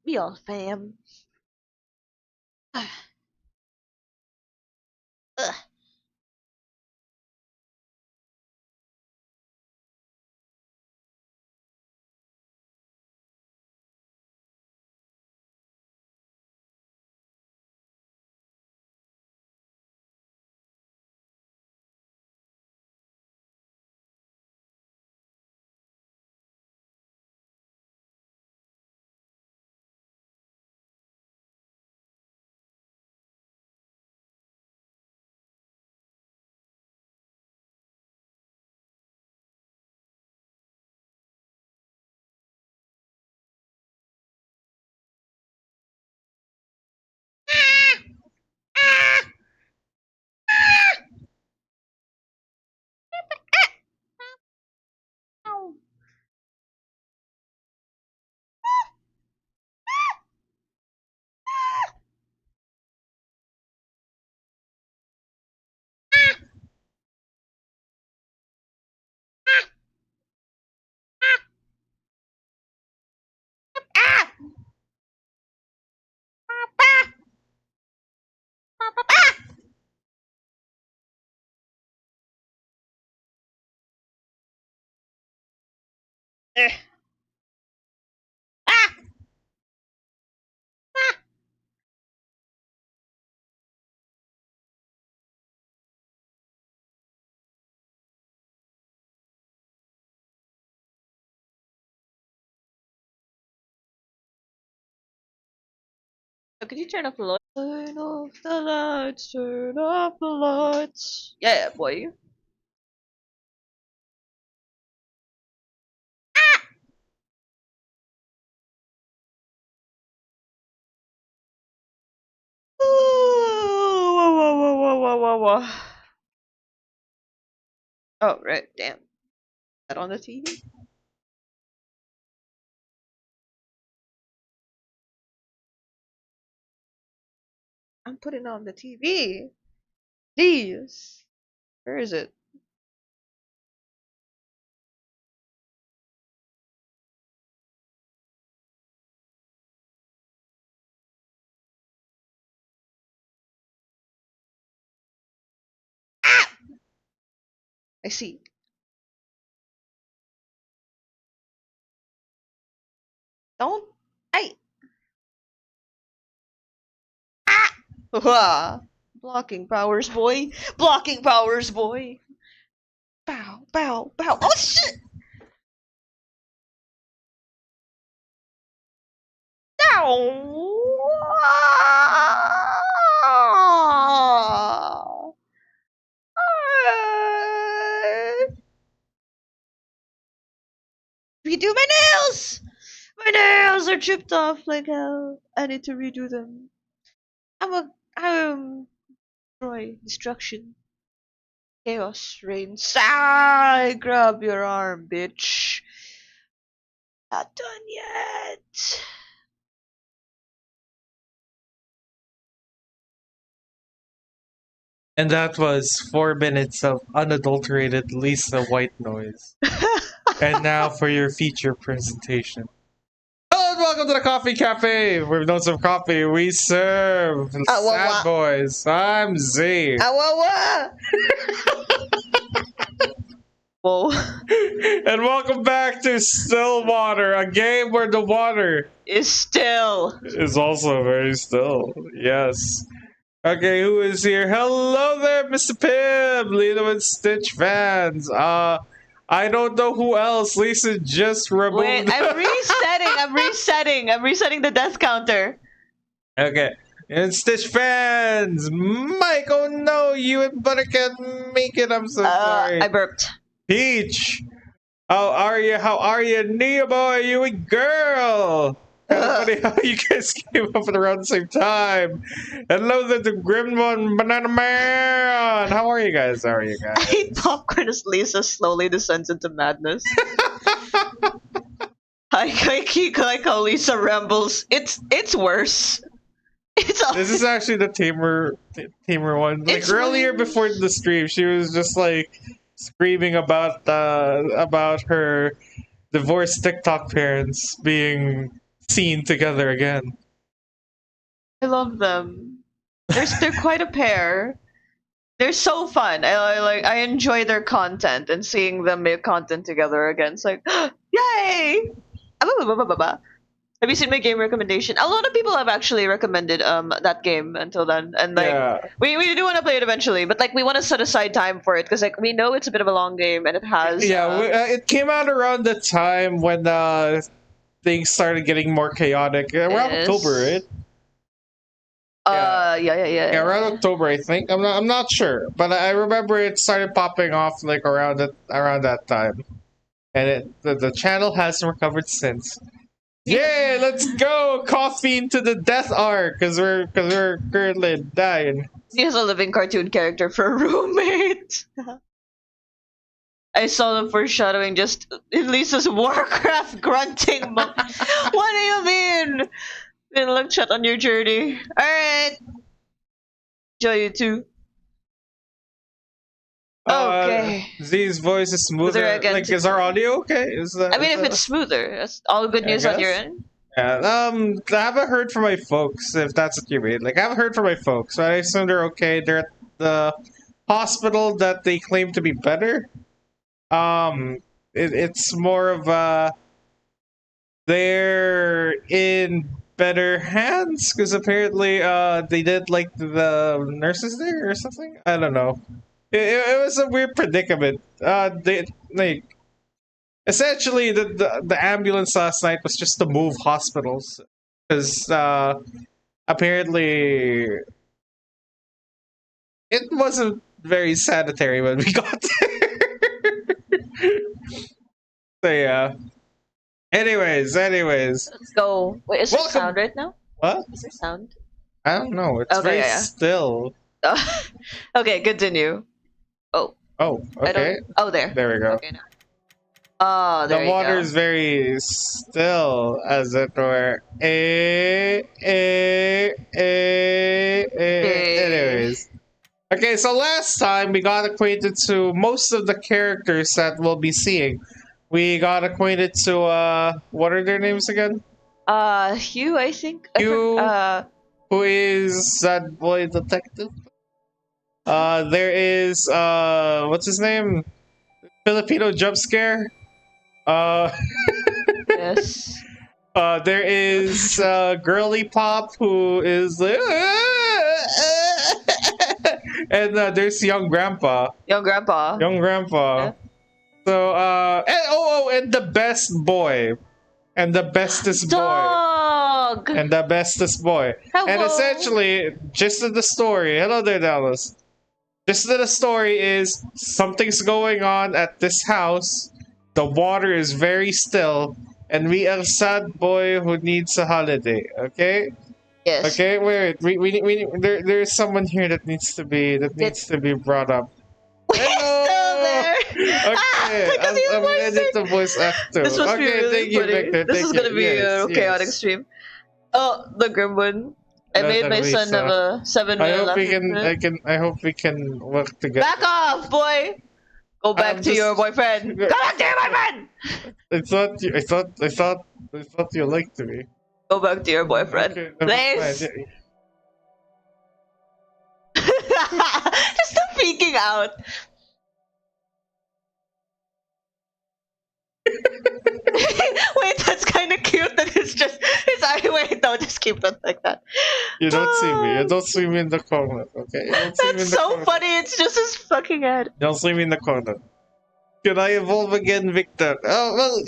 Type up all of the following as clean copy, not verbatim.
We all fam. Ugh. Could you turn off the lights? Turn off the lights, turn off the lights. Yeah, boy. Whoa, whoa, whoa, whoa, whoa, whoa, whoa. Oh, right, damn. That on the TV? I'm putting on the TV. Jeez. Where is it? Ah! I see. Don't. I. Ah! Blocking powers, boy. Blocking powers, boy. Bow, bow, bow. Oh shit! Ow! Redo my nails! My nails are chipped off like hell. I need to redo them. I'm destruction. Chaos reigns. Ah, grab your arm, bitch. Not done yet. And that was 4 minutes of unadulterated Lisa White noise. And now for your feature presentation. Hello and welcome to the Coffee Cafe. We've known some coffee. We serve sad boys. I'm Z. Whoa. And welcome back to Stillwater, a game where the water Is still. is also very still. Yes. Okay, who is here? Hello there, Mr. Pim, Lilo and Stitch fans. I don't know who else. Lisa just removed. Wait, I'm resetting the death counter. Okay. And Stitch fans, Mike, oh no, you and Butter can't make it. I'm so sorry. I burped. Peach, how are you? Nia boy, you a girl. Funny how you guys came up at around the same time. Hello there, the Grim One Banana Man. How are you guys? I hate popcorn as Lisa slowly descends into madness. I like how Lisa rambles. It's worse. This is actually the tamer one. Like It's earlier worse. before the stream, she was just like screaming about her divorced TikTok parents being seen together again. I love them. They're quite a pair. They're so fun. I enjoy their content and seeing them make content together again. It's like, yay! Have you seen my game recommendation? A lot of people have actually recommended that game until then, and like Yeah. we do want to play it eventually, but like we want to set aside time for it because like we know it's a bit of a long game and it has Yeah, it came out around the time when things started getting more chaotic. Around Yes. October, right? Yeah, around October, I think. I'm not sure, but I remember it started popping off like around that time, and the channel hasn't recovered since. Yeah, let's go! Koffeine to the death arc, cause we're currently dying. He has a living cartoon character for a roommate. I saw the foreshadowing just in Lisa's Warcraft grunting. What do you mean? Good luck, chat on your journey. Alright. Enjoy you too. Okay. Z's voice is smoother. Like, is our audio okay? I mean, if it's smoother, that's all good news on your end. Yeah. I haven't heard from my folks, if that's what you mean. Like, I haven't heard from my folks, but I assume they're okay. They're at the hospital that they claim to be better. It's more of they're in better hands because apparently they did like the nurses there or something. I don't know. It was a weird predicament. They like essentially the ambulance last night was just to move hospitals because apparently it wasn't very sanitary when we got there. So yeah. Anyways. Let's go. Wait, is there sound right now? What? Is there sound? I don't know. It's very still. Okay, continue. Oh, okay. Oh, there. There we go. Okay, now. Oh, there the water is very still, as it were. Anyways. Okay, so last time we got acquainted to most of the characters that we'll be seeing. We got acquainted to, what are their names again? Hugh, I think. Hugh, who is that boy detective? There is, what's his name? Filipino jump scare. Yes. There is Girly Pop, who is and there's Young Grandpa. Young Grandpa. Yeah. So and the best boy, and the bestest Dog. boy, and the bestest boy. Hello. And essentially, just to the story. Hello there, Dallas. Just to the story is something's going on at this house. The water is very still, and we are a sad boy who needs a holiday. Okay. Yes. Okay. Wait. We there's someone here that needs to be brought up. Hello. Still there. Okay. I'm ready to voice actor. This must be really thank you, funny. Victor. This is gonna be a chaotic stream. Oh, the grim one. I made my son have a 7-minute I hope we can work together. Back off, boy! Go back to your boyfriend. Go back to your boyfriend. I thought you liked me. Go back to your boyfriend, okay, please. Just stop freaking out. Wait, that's kind of cute. That it's just his eye. Wait, no, just keep it like that. You don't see me. You don't see me in the corner. Okay. That's so funny. It's just his fucking head. You don't see me in the corner. Can I evolve again, Victor? Oh well,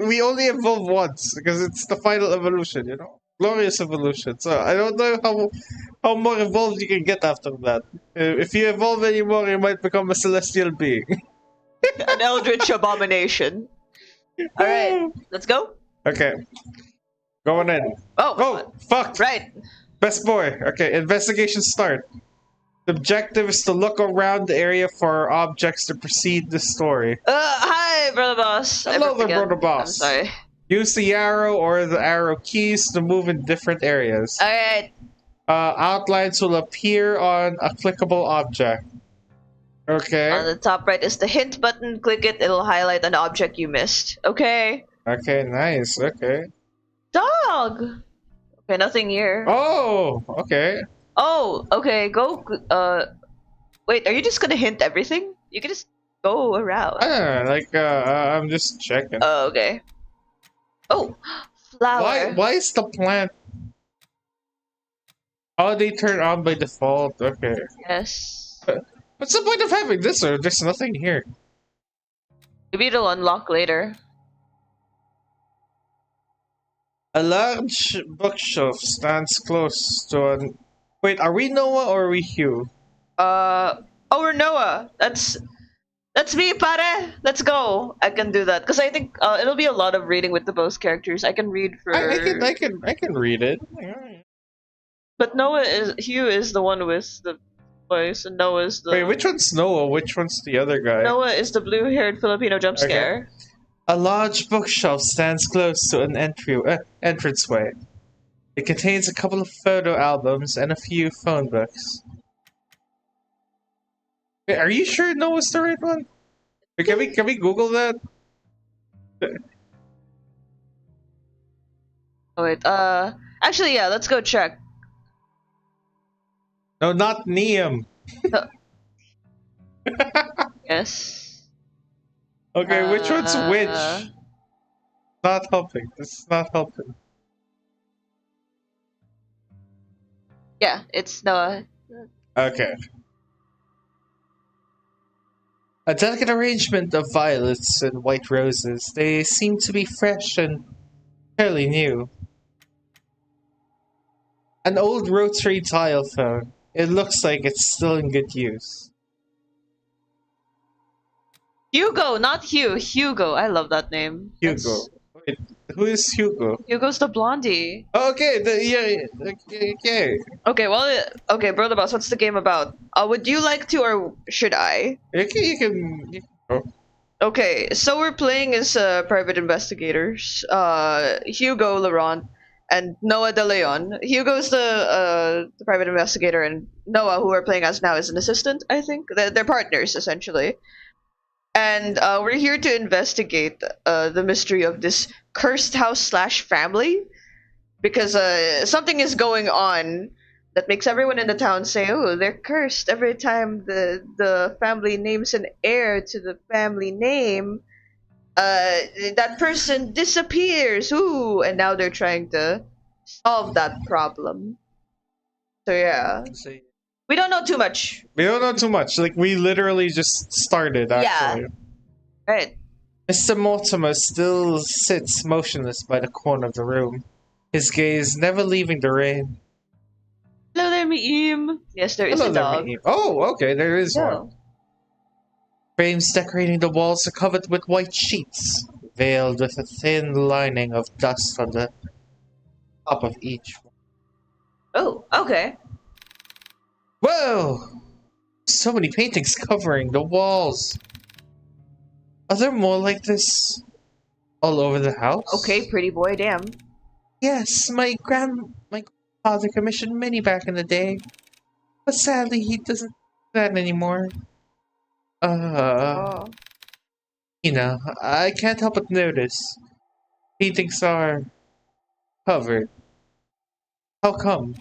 we only evolve once because it's the final evolution. Glorious evolution. So I don't know how more evolved you can get after that. If you evolve anymore, you might become a celestial being. An eldritch abomination. All right, let's go. Okay. Going in. Oh, fuck. Right. Best boy. Okay, investigation start. The objective is to look around the area for objects to proceed the story. Hi, brother boss. Hello there, brother boss. I'm sorry. Use the arrow or the arrow keys to move in different areas. All right. Outlines will appear on a clickable object. Okay. On the top right is the hint button. Click it. It'll highlight an object you missed. Okay. Okay, nice. Okay. dog. Okay, nothing here. Oh, okay. Oh, okay. Go. Wait. Are you just gonna hint everything? You can just go around. I don't know, like, I'm just checking. Oh, okay. Oh, Why? flower. Why is the plant? Oh, they turn on by default. Okay. Yes. What's the point of having this? Or there's nothing here. Maybe it'll unlock later. A large bookshelf stands close to an. Wait, are we Noah or are we Hugh? Oh, we're Noah. That's me, pare. Let's go. I can do that because I think it'll be a lot of reading with the both characters. I can read for. I can read it. But Hugh is the one with the voice, and Noah's the. Wait, which one's Noah? Which one's the other guy? Noah is the blue-haired Filipino jump Okay. scare. A large bookshelf stands close to an entranceway. It contains a couple of photo albums and a few phone books. Wait, are you sure Noah's the right one? Wait, can we Google that? Oh wait. Actually, yeah. Let's go check. No, not Neum. Yes. Okay, which one's which? Not helping. This is not helping. Yeah, it's Noah. Okay. A delicate arrangement of violets and white roses. They seem to be fresh and fairly new. An old rotary dial phone. It looks like it's still in good use. Hugo, not Hugh. Hugo. I love that name. Hugo. Wait, who is Hugo? Hugo's the blondie. Oh, okay, okay. Okay, well, okay, Brother Boss, what's the game about? Would you like to, or should I? Okay, you can go. Okay, so we're playing as private investigators. Hugo Laurent and Noah De Leon. Hugo's the private investigator, and Noah, who we're playing as now, is an assistant. I think they're partners essentially. And we're here to investigate the mystery of this cursed house slash family, because something is going on that makes everyone in the town say, "Oh, they're cursed." Every time the family names an heir to the family name, that person disappears. Ooh, and now they're trying to solve that problem. So yeah, we don't know too much. We don't know too much. Like, we literally just started, actually. Yeah. Right. Mr. Mortimer still sits motionless by the corner of the room, his gaze never leaving the rain. Hello there, Miem. Yes, there is Hello a there, dog. Mimi. Oh, okay, there is Yeah. one. Frames decorating the walls are covered with white sheets, veiled with a thin lining of dust on the top of each one. Oh, okay. Whoa! So many paintings covering the walls. Are there more like this all over the house? Okay, pretty boy, damn. Yes, my grandfather commissioned many back in the day, but sadly he doesn't do that anymore. Oh. You know, I can't help but notice paintings are covered. How come?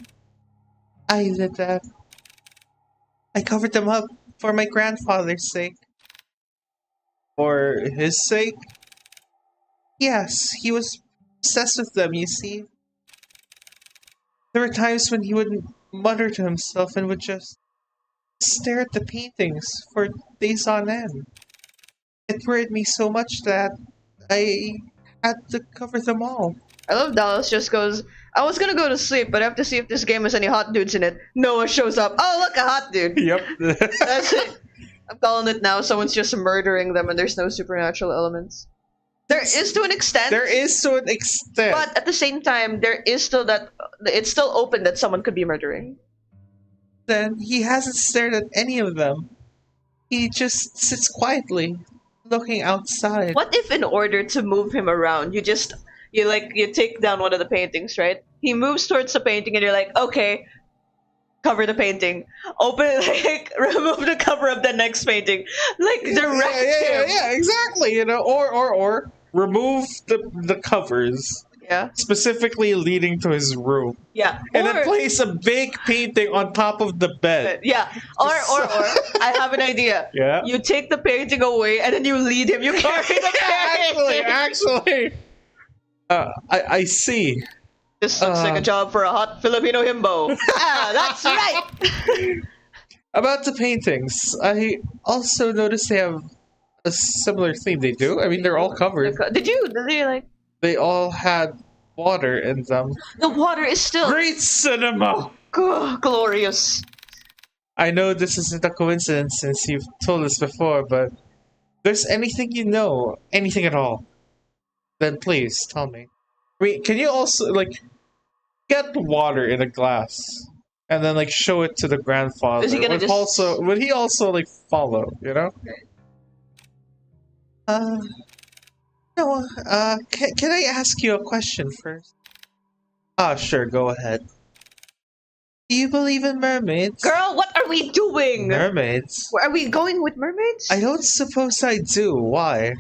I did that. I covered them up for my grandfather's sake. For his sake? Yes, he was obsessed with them, you see. There were times when he would mutter to himself and would just stare at the paintings for days on end. It worried me so much that I had to cover them all. I love Dallas just goes, I was gonna go to sleep, but I have to see if this game has any hot dudes in it. Noah shows up. Oh, look, a hot dude. Yep. That's it. I'm calling it now. Someone's just murdering them and there's no supernatural elements. There is to an extent. There is to an extent. But at the same time, there is still that. It's still open that someone could be murdering. Then he hasn't stared at any of them. He just sits quietly, looking outside. What if in order to move him around, you take down one of the paintings, right? He moves towards the painting and you're like, okay, cover the painting. Open remove the cover of the next painting. Like direct him. Yeah, exactly. You know, or remove the covers. Yeah. specifically leading to his room. Yeah. And then place a big painting on top of the bed. Yeah. Or I have an idea. Yeah. You take the painting away and then you lead him. You carry the painting. Actually. I see. This looks like a job for a hot Filipino himbo. That's right. About the paintings, I also noticed they have a similar theme. They do? I mean, they're all covered. Did you like... They all had water in them. The water is still... Great cinema! Glorious. I know this isn't a coincidence since you've told us before, but if there's anything you know, anything at all, then please tell me. I mean, can you also, like, get water in a glass and then, like, show it to the grandfather? Is he gonna would he also, like, follow, you know? No, can I ask you a question first? Ah, sure, go ahead. Do you believe in mermaids? Girl, what are we doing? Mermaids? Are we going with mermaids? I don't suppose I do. Why?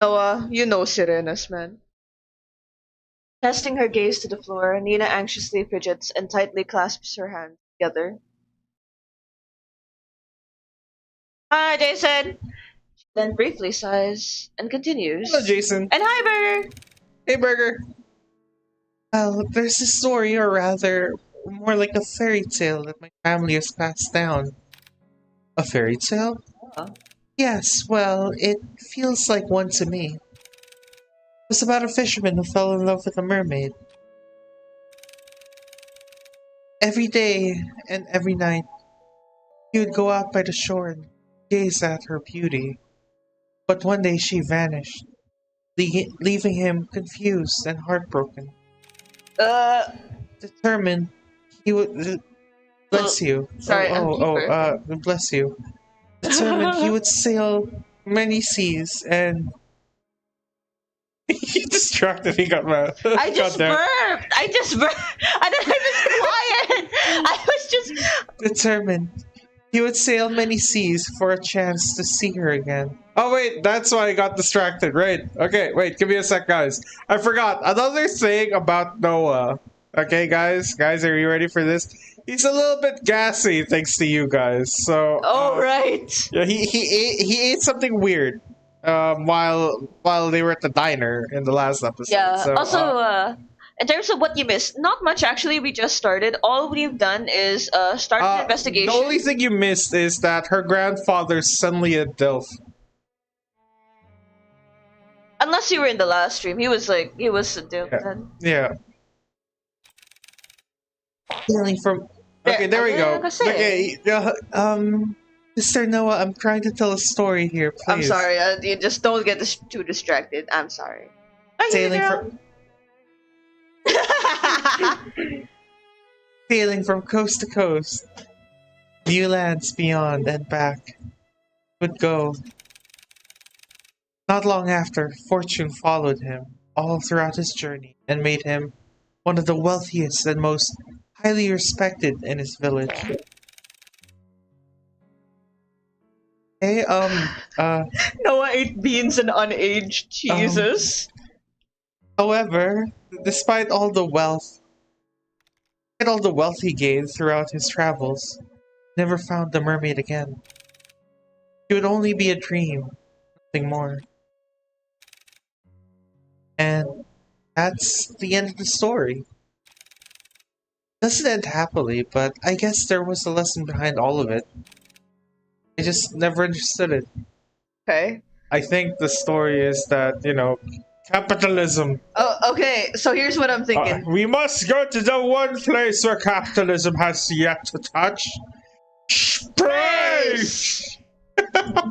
Noah, you know Sirenas, man. Testing her gaze to the floor, Nina anxiously fidgets and tightly clasps her hands together. Hi, Jason! She then briefly sighs and continues. Hello, Jason. And hi, Burger! Hey, Burger. Well, there's a story, or rather, more like a fairy tale that my family has passed down. A fairy tale? Huh? Yes, well, it feels like one to me. It was about a fisherman who fell in love with a mermaid. Every day and every night, he would go out by the shore and gaze at her beauty. But one day she vanished, leaving him confused and heartbroken. Determined, he would... Bless you. Sorry, bless you. Determined he would sail many seas and... He distracted, he got mad. I just burped! I didn't even quiet! I was just... Determined, he would sail many seas for a chance to see her again. Oh wait, that's why I got distracted, right? Okay, wait, give me a sec, guys. I forgot, another thing about Noah. Okay, guys, are you ready for this? He's a little bit gassy thanks to you guys, so... Oh, right! Yeah, he ate something weird. While they were at the diner in the last episode. Yeah. So, also, in terms of what you missed, not much actually. We just started. All we've done is start an investigation. The only thing you missed is that her grandfather's suddenly a DILF. Unless you were in the last stream, he was a DILF then. Yeah. Healing from. Okay, there we go. Okay, Mr. Noah, I'm trying to tell a story here, please. I'm sorry, you just don't get too distracted. I'm sorry. Sailing from... Sailing from coast to coast, new lands beyond and back, would go. Not long after, fortune followed him all throughout his journey and made him one of the wealthiest and most highly respected in his village. Hey, Noah ate beans and unaged. Jesus. However, despite all the wealth he gained throughout his travels, he never found the mermaid again. It would only be a dream, nothing more. And that's the end of the story. It doesn't end happily, but I guess there was a lesson behind all of it. I just never understood it. Okay. I think the story is that, capitalism. Oh, okay. So here's what I'm thinking. We must go to the one place where capitalism has yet to touch. Space!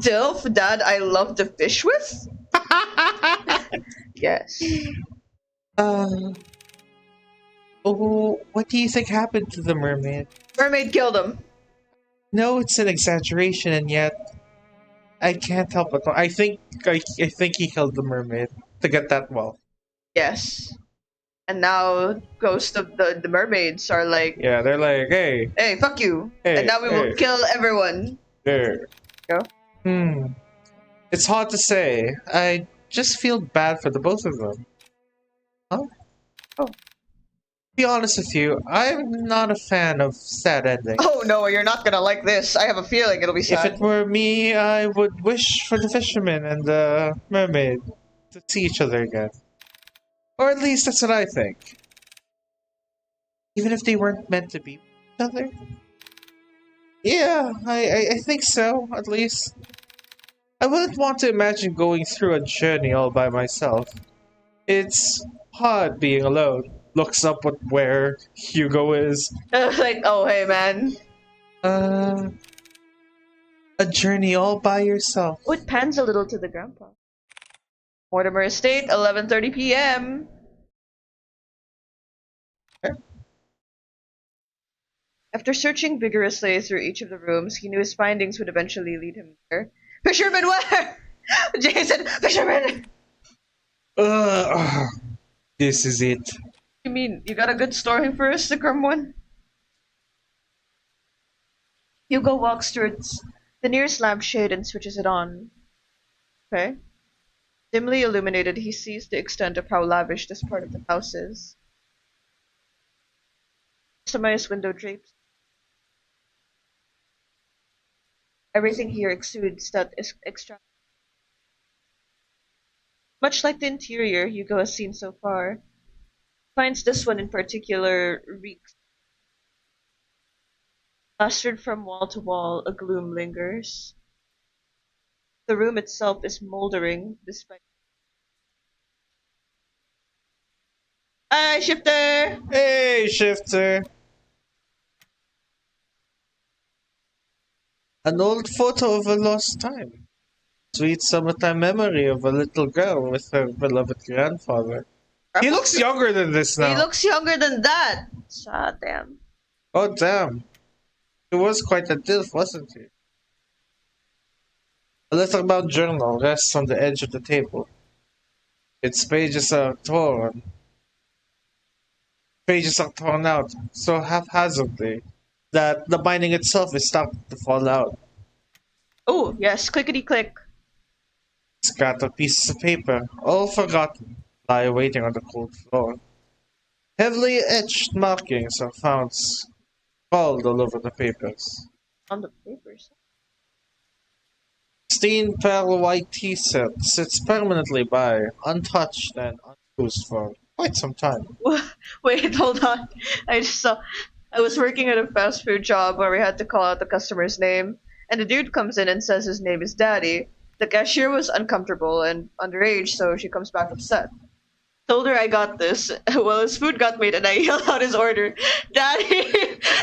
DILF, Dad, I love to fish with? Yes. What do you think happened to the mermaid? Mermaid killed him. No, it's an exaggeration, and yet I can't help but I think he killed the mermaid to get that wealth. Yes. And now ghosts of the mermaids are like, yeah, they're like, hey, fuck you. Hey, and now we will kill everyone. There. Go. It's hard to say. I just feel bad for the both of them. Huh? Oh. Be honest with you, I'm not a fan of sad endings. Oh no, you're not gonna like this. I have a feeling it'll be If sad. it were me, I would wish for the fisherman and the mermaid to see each other again. Or at least that's what I think. Even if they weren't meant to be with each other? Yeah, I think so, at least. I wouldn't want to imagine going through a journey all by myself. It's hard being alone. Looks up at where Hugo is. Like, oh hey man. Uh, a journey all by yourself. Oh, it pans a little to the grandpa. Mortimer Estate, 11:30 p.m. After searching vigorously through each of the rooms, he knew his findings would eventually lead him there. Fisherman, where? Jason, fisherman! This is it. You mean, you got a good story for us, the Grim one? Hugo walks towards the nearest lampshade and switches it on. Okay. Dimly illuminated, he sees the extent of how lavish this part of the house is. Customized window drapes. Everything here exudes that is extra. Much like the interior Hugo has seen so far, finds this one in particular reeks. Plastered from wall to wall, a gloom lingers. The room itself is moldering despite. Hi, Shifter! Hey, Shifter! An old photo of a lost time. Sweet summertime memory of a little girl with her beloved grandfather. He looks younger than this now. He looks younger than that! Ah, damn. Oh, damn. He was quite a dilf, wasn't he? A leather-bound journal rests on the edge of the table. Its pages are torn. Pages are torn out so haphazardly that the binding itself is starting to fall out. Oh, yes, clickety click. Scattered pieces of paper, all forgotten, lie waiting on the cold floor. Heavily etched markings are found scrawled all over the papers. On the papers. Stained pearl white tea set sits permanently by, untouched and unused for quite some time. Wait, hold on. I just saw. I was working at a fast food job where we had to call out the customer's name, and the dude comes in and says his name is Daddy. The cashier was uncomfortable and underage, so she comes back upset. Told her I got this. Well, his food got made, and I yelled out his order. Daddy!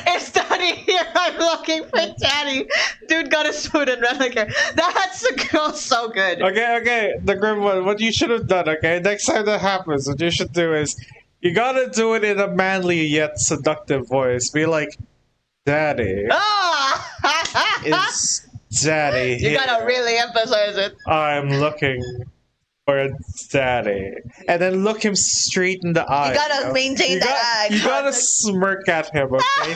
It's Daddy here! I'm looking for Daddy! Dude got his food and ran like her. That's the girl so good. Okay, the grim one. What you should have done, okay? Next time that happens, what you should do is, you gotta do it in a manly yet seductive voice. Be like, Daddy. Ah! It's Daddy You here. gotta really emphasize it. I'm looking for a Daddy. And then look him straight in the eye. You gotta maintain that eye You gotta contact. smirk at him, okay?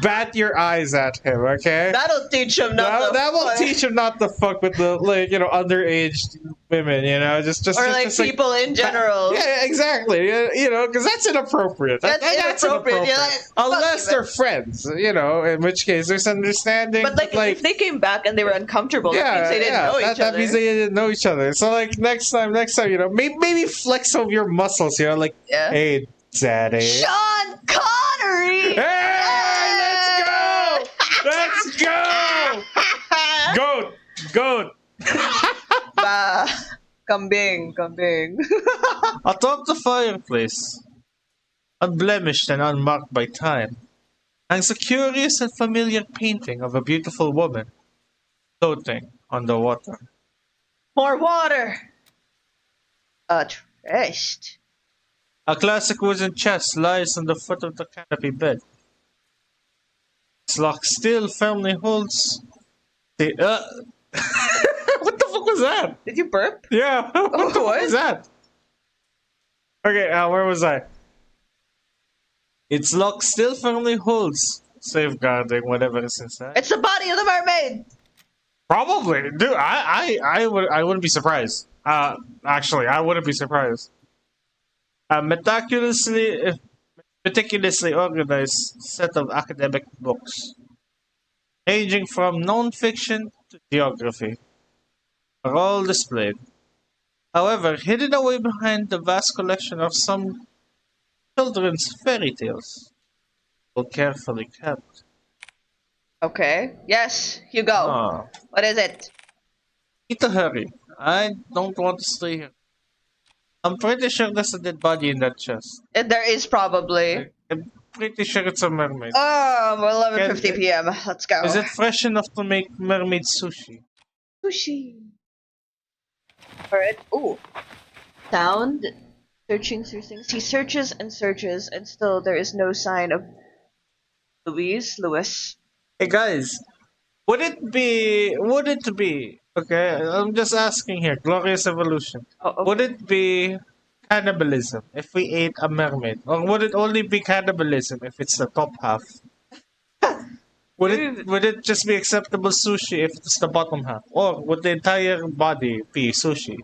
Bat your eyes at him, okay? That'll teach him not to That will fuck. teach him not to fuck with the, like, you know, underage women, you know? Just Or like just, people in general. Yeah, exactly. You know, because that's inappropriate. That's inappropriate. You're like, fuck Unless you, they're man. friends, you know, in which case there's understanding. But like, if they came back and they were uncomfortable, that means they didn't know each that other. means they didn't know each other. So like next time, you know, maybe flex some of your muscles, you know, like, Yeah. hey, Daddy. Sean Connery! Hey, let's go! Goat! Bah. Kambing. Atop the fireplace, unblemished and unmarked by time, hangs a curious and familiar painting of a beautiful woman floating on the water. More water! A trist. A classic wooden chest lies on the foot of the canopy bed. Its lock still firmly holds the. What the fuck was that? Did you burp? Yeah, what the fuck What? was that? Okay, where was I? Its lock still firmly holds, safeguarding whatever is inside. It's the body of the mermaid! Probably, dude. I wouldn't be surprised. Actually, I wouldn't be surprised. A meticulously organized set of academic books, ranging from non-fiction to geography, are all displayed. However, hidden away behind the vast collection of some children's fairy tales, all carefully kept. Okay. Yes, Hugo. Ah, What is it? need to hurry. I don't want to stay here. I'm pretty sure there's a dead body in that chest. There is probably. I'm pretty sure it's a mermaid. Oh, 11:50 Can, p.m. Let's is go. it fresh enough to make mermaid sushi? Sushi. Alright. Ooh. Sound. Searching through things. He searches and searches, and still there is no sign of Lewis. Hey guys, would it be, okay, I'm just asking here, Glorious Evolution. Oh, Would okay. it be cannibalism if we ate a mermaid? Or would it only be cannibalism if it's the top half? Would it just be acceptable sushi if it's the bottom half? Or would the entire body be sushi?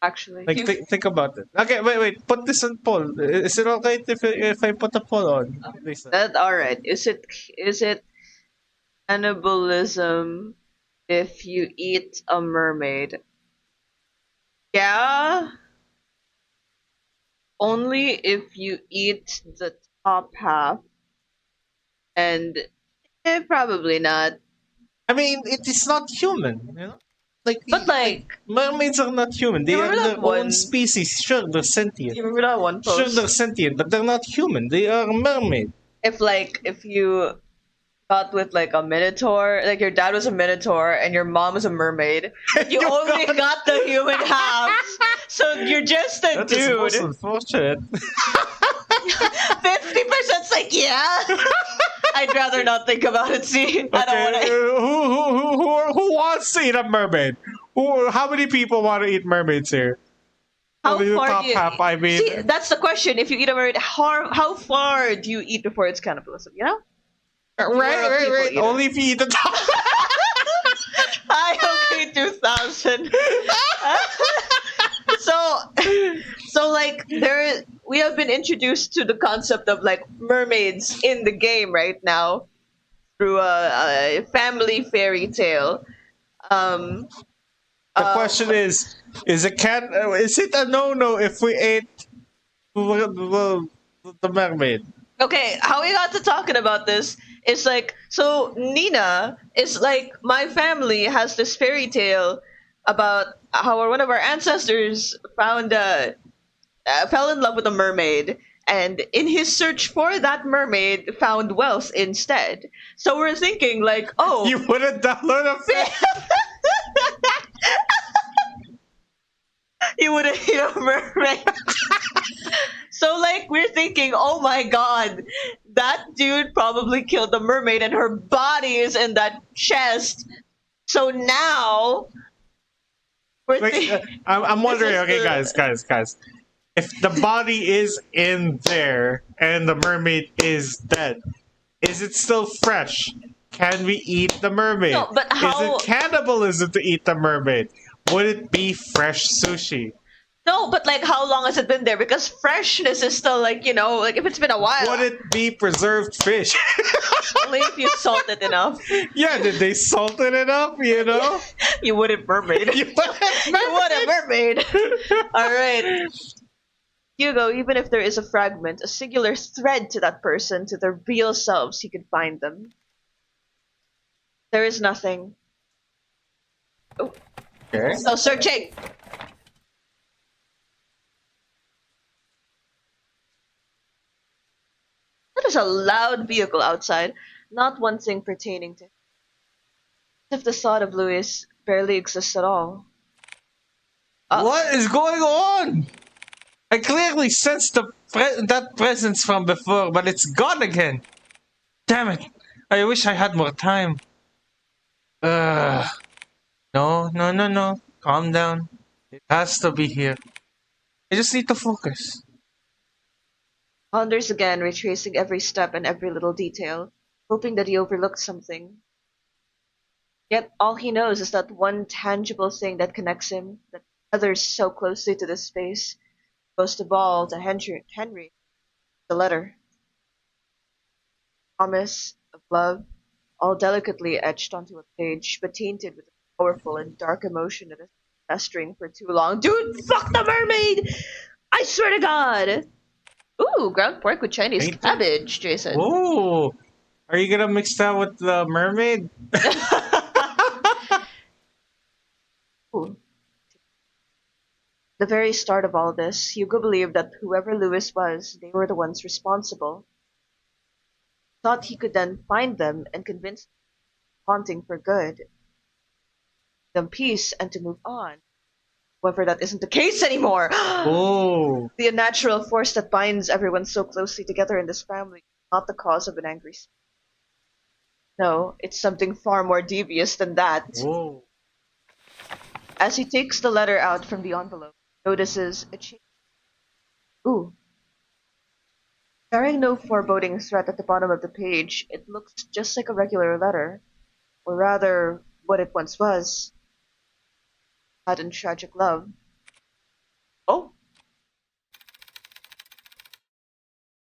Actually, Like think about it. Okay, wait. Put this on poll. Is it alright if I put a poll on, Lisa? that alright. Is it cannibalism if you eat a mermaid? Yeah, only if you eat the top half, and probably not. I mean, it is not human, you know. But like, Mermaids are not human. They you are remember their that own one? species. Sure, they're sentient. You remember that one Sure, they're post? sentient, but they're not human. They are mermaid. If you got with like a minotaur, like your dad was a minotaur and your mom was a mermaid, but you You only got the human halves, so you're just a That is most dude. unfortunate. 50%'s like, yeah. I'd rather not think about it. See, I don't want Okay, to. who wants to eat a mermaid? How many people want to eat mermaids here? How Only the far top do you? half. I mean, See, that's the question. If you eat a mermaid, how far do you eat before it's cannibalism? You know, you're a people right. eater. Only if you eat the top. Hi, okay, 2000. so, so like we have been introduced to the concept of like mermaids in the game right now through a family fairy tale. Um, The question is it a no if we ate the mermaid? Okay, how we got to talking about this is like, so Nina is like, my family has this fairy tale about how one of our ancestors fell in love with a mermaid, and in his search for that mermaid found wealth instead. So we're thinking like, oh, You wouldn't download a fish. he would have hit a mermaid. So like we're thinking, oh my god, that dude probably killed the mermaid and her body is in that chest. So now we're Like, thinking I'm wondering. is Okay, the- guys. If the body is in there and the mermaid is dead, is it still fresh? Can we eat the mermaid? No, but Is how- it cannibalism to eat the mermaid? Would it be fresh sushi? no, but like how long has it been there? Because freshness is still like, like if it's been a while, Would it be preserved fish? only if you salt it enough, Yeah, did they salt it enough? You know? you wouldn't mermaid. You You would have mermaid. All right. Hugo, even if there is a fragment, a singular thread to that person, to their real selves, you can find them. There is nothing. Oh, Okay. so searching. That is a loud vehicle outside. Not one thing pertaining to him. As if the thought of Louis barely exists at all. What is going on? I clearly sensed that presence from before, but it's gone again. Damn it! I wish I had more time. Ugh. No. Calm down. It has to be here. I just need to focus. Ponders again, retracing every step and every little detail, hoping that he overlooked something. Yet all he knows is that one tangible thing that connects him, that others so closely to this space, Goes the ball to Henry. The letter. Promise of love, all delicately etched onto a page, but tainted with a powerful and dark emotion that has been festering for too long. Dude, fuck the mermaid! I swear to God! Ooh, ground pork with Chinese Painted? cabbage, Jason. Whoa! Are you gonna mix that with the mermaid? Ooh. The very start of all this, Hugo believed that whoever Lewis was, they were the ones responsible. Thought he could then find them and convince them haunting for good, give them peace, and to move on. However, that isn't the case anymore. Oh! The unnatural force that binds everyone so closely together in this family is not the cause of an angry spirit. No, it's something far more devious than that. Whoa! As he takes the letter out from the envelope, he notices a change. Ooh. Bearing no foreboding threat at the bottom of the page, it looks just like a regular letter. Or rather, what it once was. Sad and tragic love. Oh,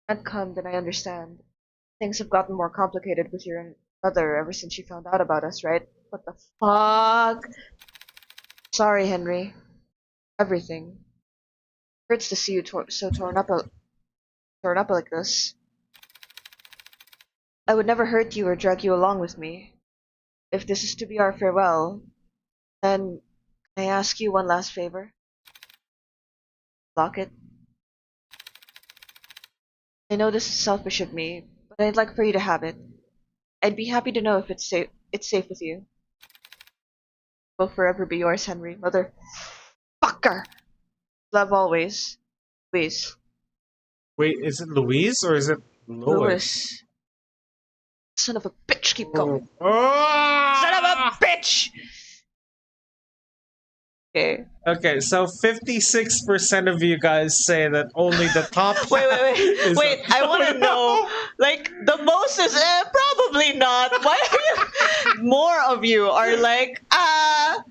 can't come, then I understand. Things have gotten more complicated with your brother ever since you found out about us, right? What the fuck? Sorry, Henry. Everything. Hurts to see you so torn up like this. I would never hurt you or drag you along with me. If this is to be our farewell, then can I ask you one last favor? Lock it. I know this is selfish of me, but I'd like for you to have it. I'd be happy to know if it's safe. It's safe with you. Will forever be yours, Henry. Motherfucker. Love always. Louise. Wait, is it Louise or is it Lois? Louis. Son of a bitch, keep going. Oh. Son of a bitch! Okay. Okay, so 56% of you guys say that only the top. Wait, I want to know, like, the most is, probably not. Why are you, more of you are like,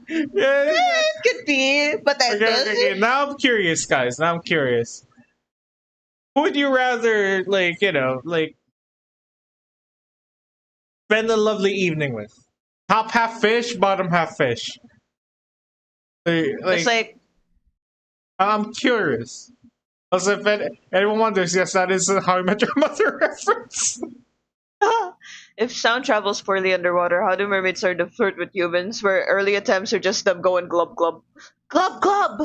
it could be, but that Okay, now I'm curious, guys. Now I'm curious. Who would you rather, like, spend a lovely evening with? Top half fish, bottom half fish. It's like, I'm curious. Also, if anyone wonders, yes, that is a How I Met Your Mother reference. if sound travels poorly underwater, how do mermaids start to flirt with humans, where early attempts are just them going glub glub? Glub glub!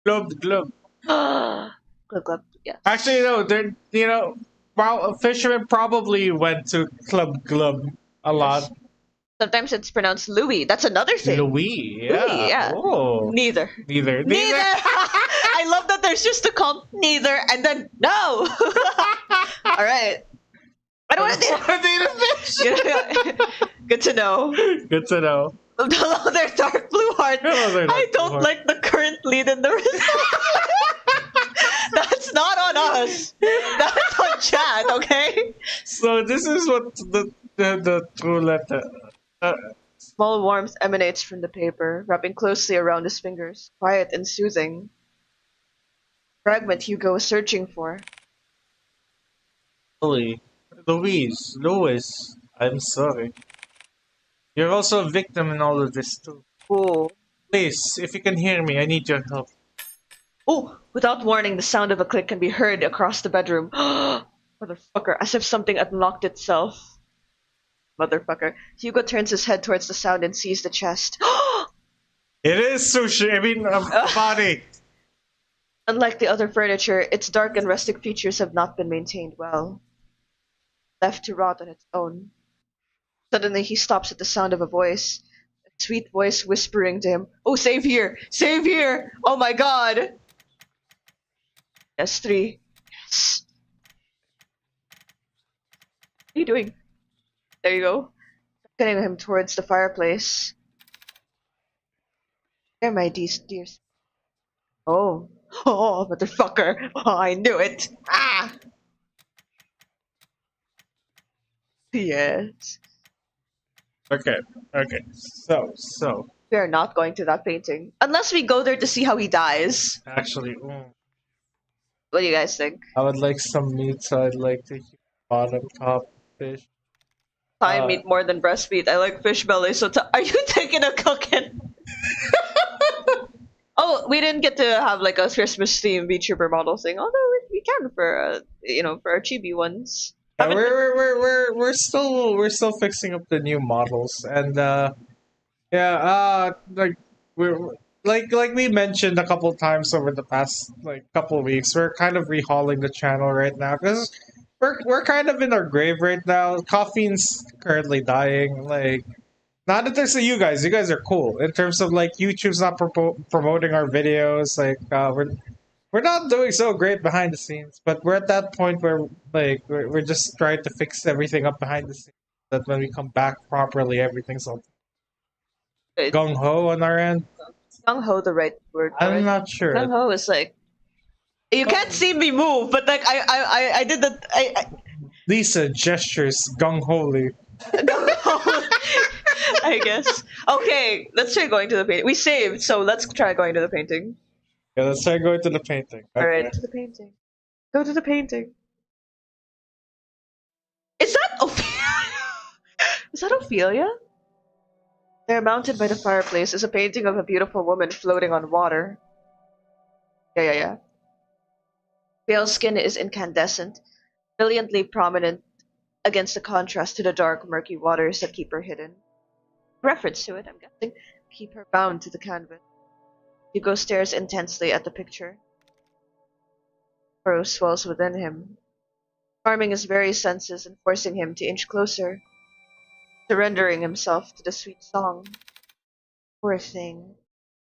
Glub. Glub glub, yeah. Actually, no, fishermen probably went to Club a lot. Sometimes it's pronounced Louis. That's another thing. Louis, yeah. Louis, yeah. Oh. Neither. Neither. I love that there's just a comp neither and then no. All right. I don't want to date a fish. Good to know. Good to know. Hello there, dark blue heart. I don't like the current lead in the result. That's not on us. That's on chat, okay? So this is what the true letter. Small warmth emanates from the paper, wrapping closely around his fingers, quiet and soothing. Fragment Hugo is searching for. Louis, I'm sorry. You're also a victim in all of this too. Oh. Please, if you can hear me, I need your help. Oh! Without warning, the sound of a click can be heard across the bedroom. Motherfucker, as if something unlocked itself. Motherfucker. Hugo turns his head towards the sound and sees the chest. It is sushi. I mean, a body. Unlike the other furniture, its dark and rustic features have not been maintained well. Left to rot on its own. Suddenly he stops at the sound of a voice. A sweet voice whispering to him, "Oh, save here! Save here! Oh my god!" Yes, 3. Yes. What are you doing? There you go. Getting him towards the fireplace. There, my dear. Oh. Oh, motherfucker. Oh, I knew it. Ah! Yes. Okay. So. We are not going to that painting. Unless we go there to see how he dies. Actually, What do you guys think? I would like some meat, so I'd like to hear bottom, top, fish. Thigh Uh, meat more than breast meat. I like fish belly. So are you thinking of cooking? Oh, we didn't get to have like a Christmas themed VTuber model thing. Although we can for for our chibi ones. yeah, Haven't been. we're still fixing up the new models, and yeah, like we're like we mentioned a couple times over the past like couple weeks, we're kind of rehauling the channel right now because we're kind of in our grave right now. Koffeine's currently dying. Like, not that there's you guys. You guys are cool in terms of like YouTube's not promoting our videos. Like, we're not doing so great behind the scenes, but we're at that point where like we're just trying to fix everything up behind the scenes. That when we come back properly, everything's all gung ho on our end. Gung ho the right word for I'm it. not sure. Gung ho is like you can't see me move, but like I did the Lisa gestures gung holy. gung ho. I guess. Okay, let's try going to the painting. We saved, so let's try going to the painting. Yeah, let's start going to the painting. All Okay. right, to the painting. Go to the painting. Is that Ophelia? Is that Ophelia? There, mounted by the fireplace, is a painting of a beautiful woman floating on water. Yeah. Pale skin is incandescent, brilliantly prominent against the contrast to the dark, murky waters that keep her hidden. Reference to it, I'm guessing. Keep her bound to the canvas. Hugo stares intensely at the picture. Sorrow swells within him, charming his very senses and forcing him to inch closer, surrendering himself to the sweet song. Poor thing,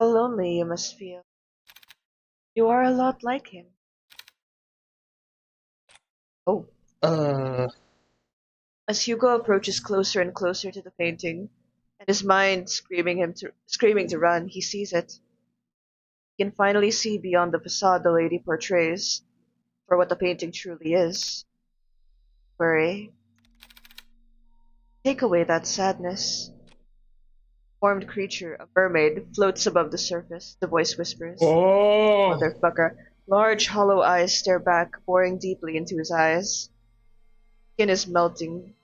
how lonely you must feel. You are a lot like him. Oh. Uh, As Hugo approaches closer and closer to the painting, and his mind screaming to run, he sees it. He can finally see beyond the facade the lady portrays, for what the painting truly is. Worry. Take away that sadness. Formed creature, a mermaid, floats above the surface, the voice whispers. oh, Motherfucker. Large hollow eyes stare back, boring deeply into his eyes. Skin is melting.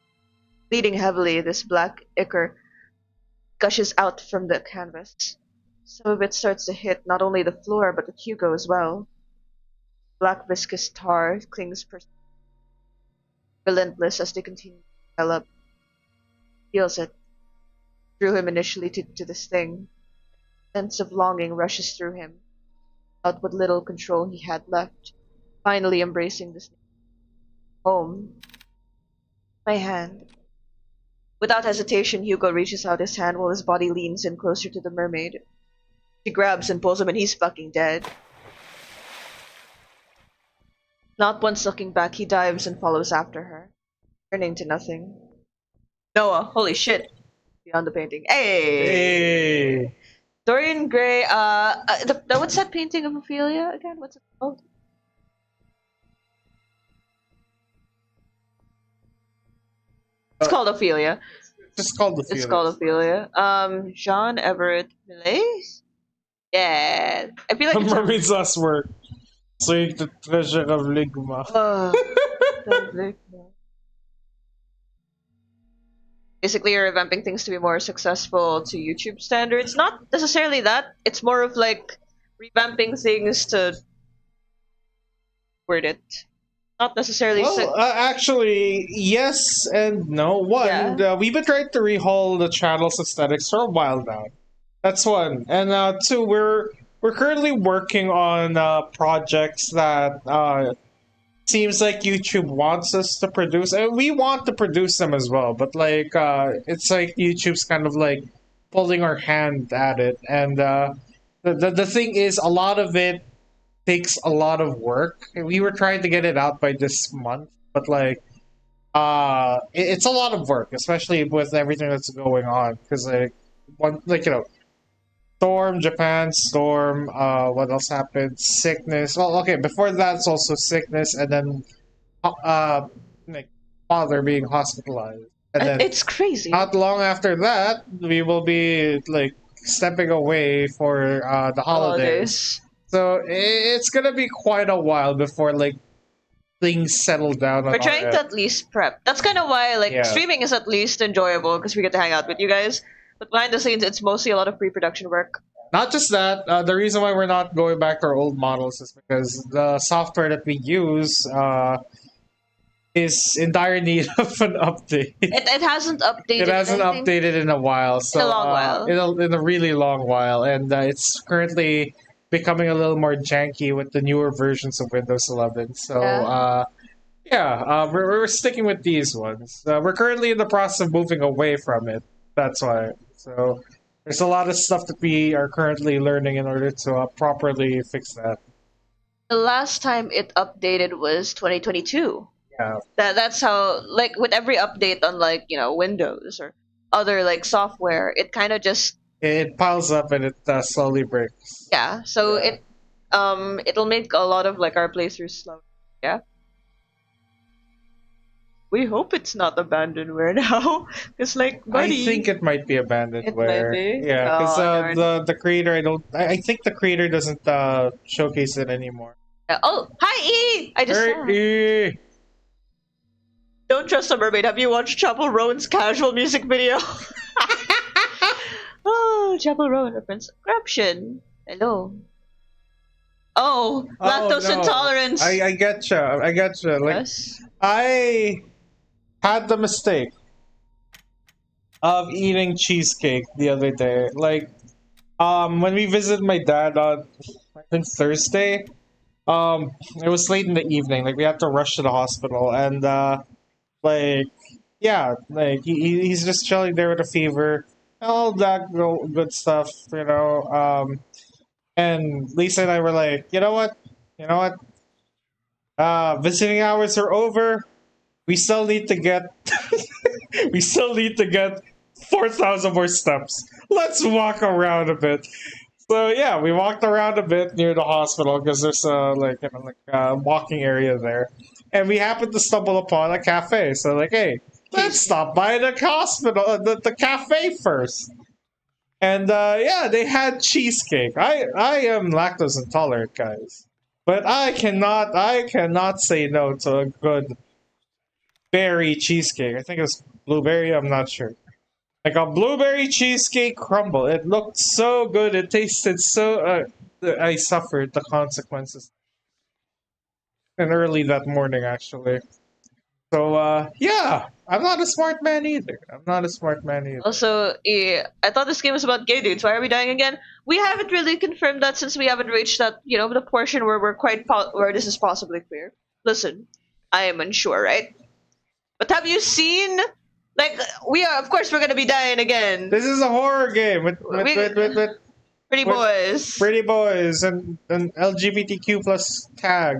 Bleeding heavily, this black ichor gushes out from the canvas. Some of it starts to hit not only the floor but at Hugo as well. Black viscous tar clings relentless as they continue to develop. Feels it. Drew him initially to this thing. A sense of longing rushes through him, out what little control he had left, finally embracing this home. My hand. Without hesitation, Hugo reaches out his hand while his body leans in closer to the mermaid. She grabs and pulls him, and he's fucking dead. Not once looking back, he dives and follows after her, turning to nothing. Noah, holy shit! Beyond the painting. Hey! hey. Dorian Gray, what's that painting of Ophelia again? What's it called? It's called Ophelia. Just called the It's feeling. called Ophelia. Jean Everett Millais? Yeah. I feel like The it's a... mermaid's last word. Seek the treasure of Ligma. Basically, you're revamping things to be more successful to YouTube standards. Not necessarily that. It's more of like revamping things to word it. Not necessarily. Well, actually, yes and no. One, Yeah. we've been trying to rehaul the channel's aesthetics for a while now. That's one, and two, we're currently working on projects that seems like YouTube wants us to produce, and we want to produce them as well. But like, it's like YouTube's kind of like pulling our hand at it, and the thing is, a lot of it takes a lot of work. We were trying to get it out by this month, but like, it's a lot of work, especially with everything that's going on. Because like, one like storm, Japan storm. What else happened? Sickness. Well, okay, before that's also sickness, and then like father being hospitalized, and then It's crazy. not long after that, we will be like stepping away for the holidays. So it's gonna be quite a while before like things settle down on We're our trying end. to at least prep. That's kind of why like Yeah. streaming is at least enjoyable because we get to hang out with you guys. But behind the scenes, it's mostly a lot of pre-production work. Not just that, the reason why we're not going back to our old models is because the software that we use is in dire need of an update. It hasn't updated. It hasn't I think, updated in a while, so in a long while. in a really long while, and it's currently becoming a little more janky with the newer versions of Windows 11. So we're sticking with these ones. We're currently in the process of moving away from it. That's why. So there's a lot of stuff that we are currently learning in order to properly fix that. The last time it updated was 2022. Yeah. That's how, like, with every update on, like, you know, Windows or other like software, it kind of just It piles up and it slowly breaks. yeah. So Yeah. it'll make a lot of like our playthroughs slow. Yeah. We hope it's not abandonware now. It's like, buddy. I think it might be abandoned. It where might be. Yeah, because Oh, darn. the creator I think the creator doesn't showcase it anymore. Oh, hi E! I just saw. Hey, Don't trust a mermaid. Have you watched Chapel Rowan's casual music video? Oh, Chapel Rowan reference. Corruption. Hello. Oh, lactose no. intolerance. I getcha. I getcha. Like Yes. I had the mistake of eating cheesecake the other day. Like when we visited my dad on I think Thursday, it was late in the evening. Like we had to rush to the hospital and like yeah, like he's just chilling there with a fever, all that good stuff, you know. And Lisa and I were like, you know what, visiting hours are over. We still need to get, we still need to get 4,000 more steps. Let's walk around a bit. So yeah, we walked around a bit near the hospital because there's a walking area there, and we happened to stumble upon a cafe. So like, hey, let's stop by the hospital, the cafe first. And yeah, they had cheesecake. I am lactose intolerant, guys, but I cannot say no to a good berry cheesecake. I think it's blueberry. I'm not sure. Like a blueberry cheesecake crumble. It looked so good. It tasted so. I suffered the consequences. And early that morning, actually. So yeah, I'm not a smart man either. I'm not a smart man either. Also, I thought this game was about gay dudes. Why are we dying again? We haven't really confirmed that since we haven't reached that, you know, the portion where we're where this is possibly clear. Listen, I am unsure, right? But have you seen? Like, we are, of course, we're gonna be dying again. This is a horror game with Pretty boys. pretty boys and LGBTQ plus tag.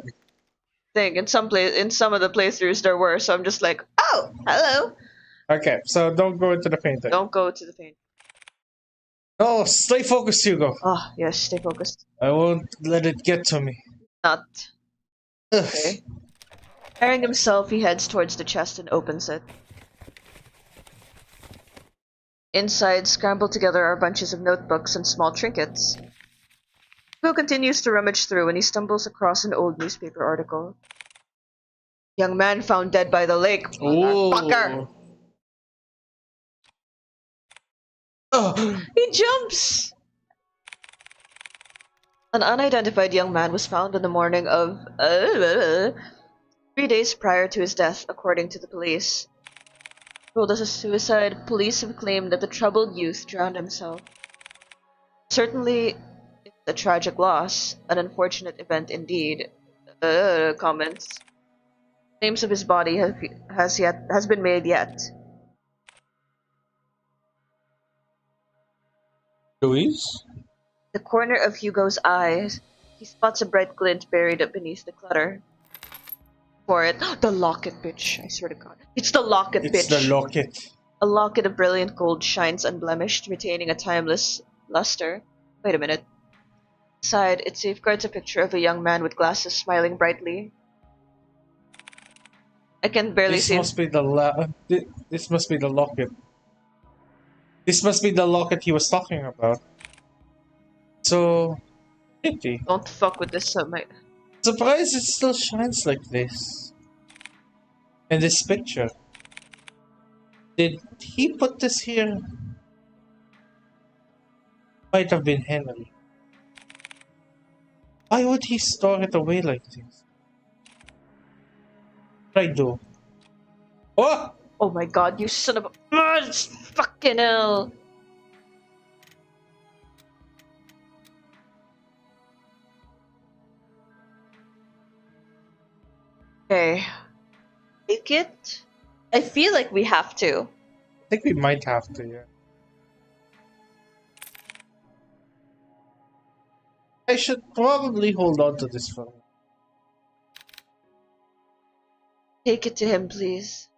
Thing in some of the playthroughs there were, so I'm just like, oh, hello. Okay, so don't go into the painting. Don't go to the paint. Oh, stay focused, Hugo. Oh yes, stay focused. I won't let it get to me. Not. Ugh. Okay. Preparing himself, he heads towards the chest and opens it. Inside, scrambled together are bunches of notebooks and small trinkets. Hugo continues to rummage through when he stumbles across an old newspaper article. Young man found dead by the lake. Motherfucker! Oh. He jumps! An unidentified young man was found on the morning of 3 days prior to his death, according to the police. Ruled as a suicide, police have claimed that the troubled youth drowned himself. Certainly, it's a tragic loss, an unfortunate event indeed. Comments. Names of his body has been made yet. Louise? The corner of Hugo's eyes, he spots a bright glint buried beneath the clutter. For it, the locket, bitch! I swear to God, it's the locket, bitch! It's the locket. A locket of brilliant gold shines unblemished, retaining a timeless luster. Wait a minute. Inside, it safeguards a picture of a young man with glasses smiling brightly. I can barely see. This must be the this must be the locket. This must be the locket he was talking about. So, Pretty. Don't fuck with this sunlight. Surprised it still shines like this. In this picture. Did he put this here? Might have been Henry. Why would he store it away like this? What I do? Oh! Oh my god, you son of a fucking hell. Okay. Take it? I feel like we have to. I think we might have to, yeah. I should probably hold on to this for now. Take it to him, please.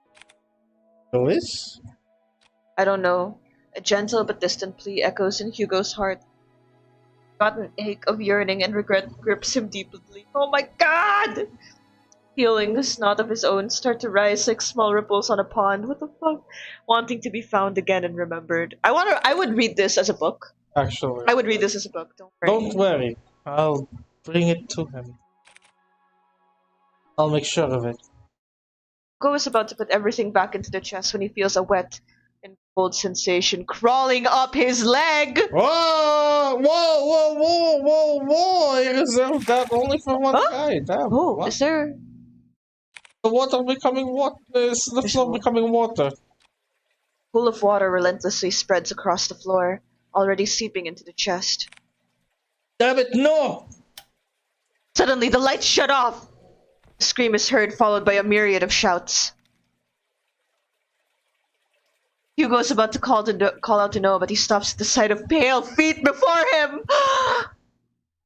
Louis? I don't know. A gentle but distant plea echoes in Hugo's heart. Got an ache of yearning and regret grips him deeply. Oh my god! Feelings not of his own start to rise like small ripples on a pond. What the fuck? Wanting to be found again and remembered. I would read this as a book. Actually. I would read this as a book, don't worry. Don't worry. I'll bring it to him. I'll make sure of it. Hugo is about to put everything back into the chest when he feels a wet and cold sensation crawling up his leg. Whoa! Whoa! Whoa! Whoa! Whoa! Whoa! I reserved that only for one guy. Damn. Oh, What? is there? The water becoming water. Is the There's floor more. becoming water? A pool of water relentlessly spreads across the floor, already seeping into the chest. Damn it! No! Suddenly, the lights shut off. A scream is heard, followed by a myriad of shouts. Hugo is about to call out to Noah, but he stops at the sight of pale feet before him.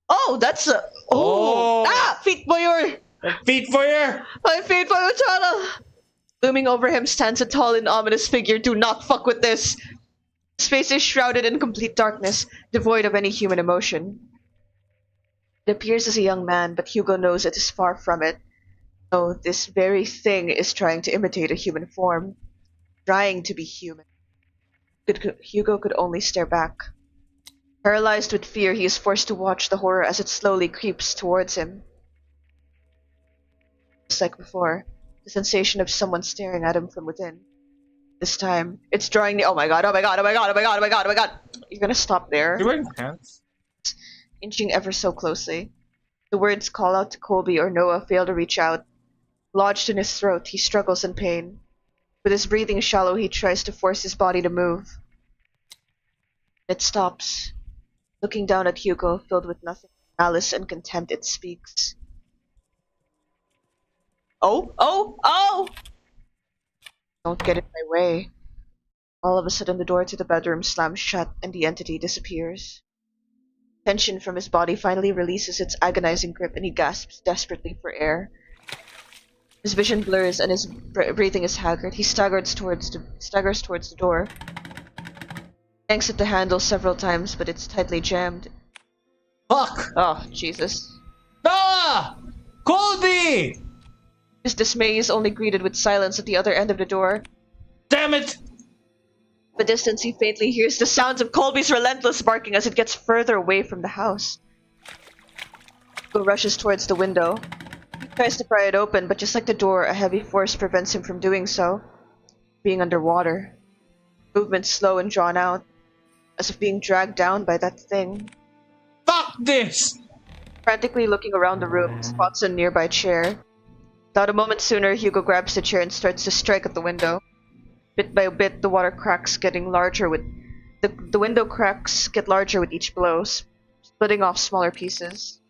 Oh, that's a feet for your Feet for you! my feet for your channel. Looming over him stands a tall and ominous figure. Do not fuck with this. His face is shrouded in complete darkness, devoid of any human emotion. It appears as a young man, but Hugo knows it is far from it. No, this very thing is trying to imitate a human form. Trying to be human. Hugo could only stare back. Paralyzed with fear, he is forced to watch the horror as it slowly creeps towards him. Just like before, the sensation of someone staring at him from within. This time, it's drawing near. Oh my god, oh my god, oh my god, oh my god, oh my god, oh my god. You're gonna stop there. You wearing pants? Inching ever so closely. The words call out to Colby or Noah fail to reach out. Lodged in his throat, he struggles in pain. With his breathing shallow, he tries to force his body to move. It stops. Looking down at Hugo, filled with nothing but malice and contempt, it speaks. Oh! Oh! Oh! Don't get in my way. All of a sudden, the door to the bedroom slams shut and the entity disappears. Tension from his body finally releases its agonizing grip and he gasps desperately for air. His vision blurs and his breathing is haggard. He staggers towards the door. Yanks at the handle several times, but it's tightly jammed. Fuck! Oh, Jesus. Noah! Colby! His dismay is only greeted with silence at the other end of the door. Damn it! In the distance, he faintly hears the sounds of Colby's relentless barking as it gets further away from the house. Hugo rushes towards the window. He tries to pry it open, but just like the door, a heavy force prevents him from doing so. Being underwater. Movement slow and drawn out, as if being dragged down by that thing. Fuck this! Frantically looking around the room, he spots a nearby chair. Without a moment sooner, Hugo grabs the chair and starts to strike at the window. Bit by bit, the water cracks getting larger with the window cracks get larger with each blow, splitting off smaller pieces.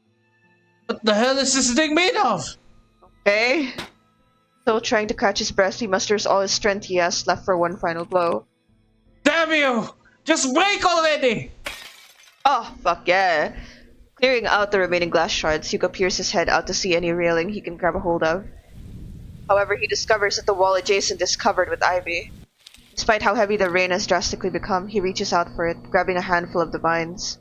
What the hell is this thing made of? Okay. Still trying to catch his breath, he musters all his strength he has left for one final blow. Damn you! Just break already! Oh, fuck yeah. Clearing out the remaining glass shards, Hugo peers his head out to see any railing he can grab a hold of. However, he discovers that the wall adjacent is covered with ivy. Despite how heavy the rain has drastically become, he reaches out for it, grabbing a handful of the vines.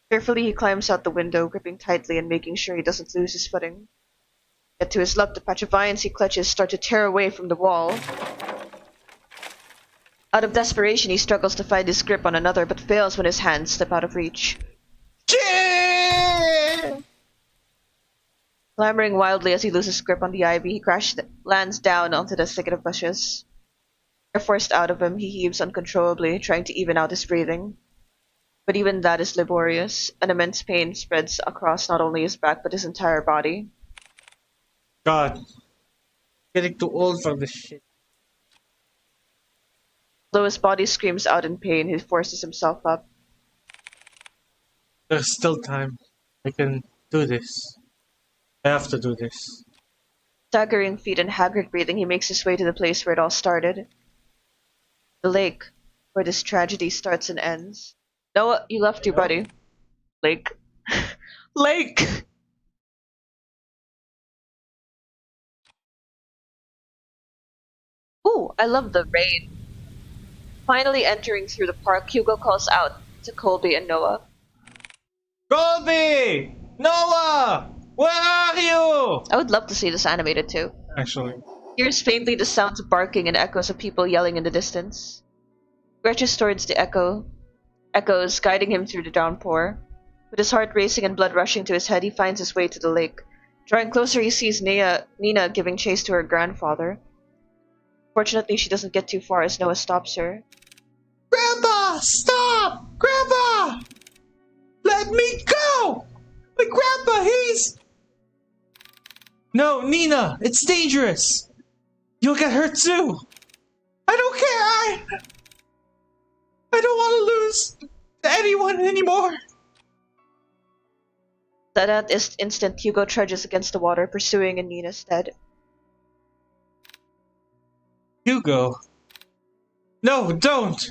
Carefully, he climbs out the window, gripping tightly and making sure he doesn't lose his footing. Yet to his luck, the patch of vines he clutches start to tear away from the wall. Out of desperation, he struggles to find his grip on another, but fails when his hands slip out of reach. Shit! Clamoring wildly as he loses grip on the ivy, he lands down onto the thicket of bushes. Air forced out of him, he heaves uncontrollably, trying to even out his breathing. But even that is laborious. An immense pain spreads across not only his back but his entire body. God. Getting too old for this shit. Though his body screams out in pain, he forces himself up. There's still time. I can do this. I have to do this. Staggering feet and haggard breathing, he makes his way to the place where it all started. The lake, where this tragedy starts and ends. Noah, you left your buddy. Lake. Lake! Ooh, I love the rain. Finally entering through the park, Hugo calls out to Colby and Noah. Colby! Noah! Where are you? I would love to see this animated too. Actually. Hears faintly the sounds of barking and echoes of people yelling in the distance. Stretches towards the echoes guiding him through the downpour. With his heart racing and blood rushing to his head, he finds his way to the lake. Drawing closer, he sees Nina giving chase to her grandfather. Fortunately, she doesn't get too far as Noah stops her. Grandpa! Stop! Grandpa! Let me go! My grandpa, he's... No, Nina! It's dangerous! You'll get hurt too! I don't care! I don't want to lose anyone anymore! At that instant, Hugo trudges against the water, pursuing in Nina's stead. Hugo. No, don't!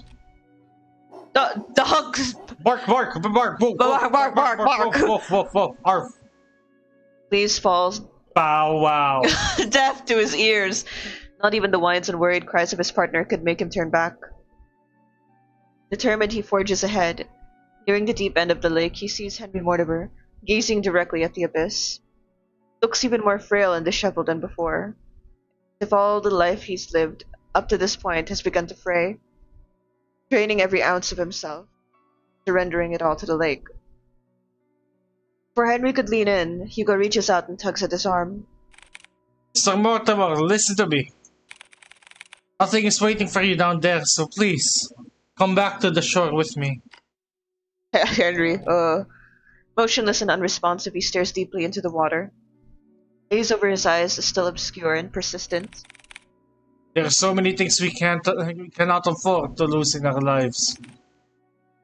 Dogs! Bark, bark, bark, bark, Bark, bark, bark. Woof, woof, woof, arf. Leaves falls, Bow wow. deaf to his ears. Not even the whines and worried cries of his partner could make him turn back. Determined, he forges ahead. Nearing the deep end of the lake, he sees Henry Mortimer, gazing directly at the abyss. Looks even more frail and disheveled than before. As if all the life he's lived up to this point has begun to fray, draining every ounce of himself, surrendering it all to the lake. Before Henry could lean in, Hugo reaches out and tugs at his arm. Mr. Mortimer, listen to me. Nothing is waiting for you down there, so please, come back to the shore with me. Henry, motionless and unresponsive, he stares deeply into the water. The haze over his eyes is still obscure and persistent. There are so many things we cannot afford to lose in our lives.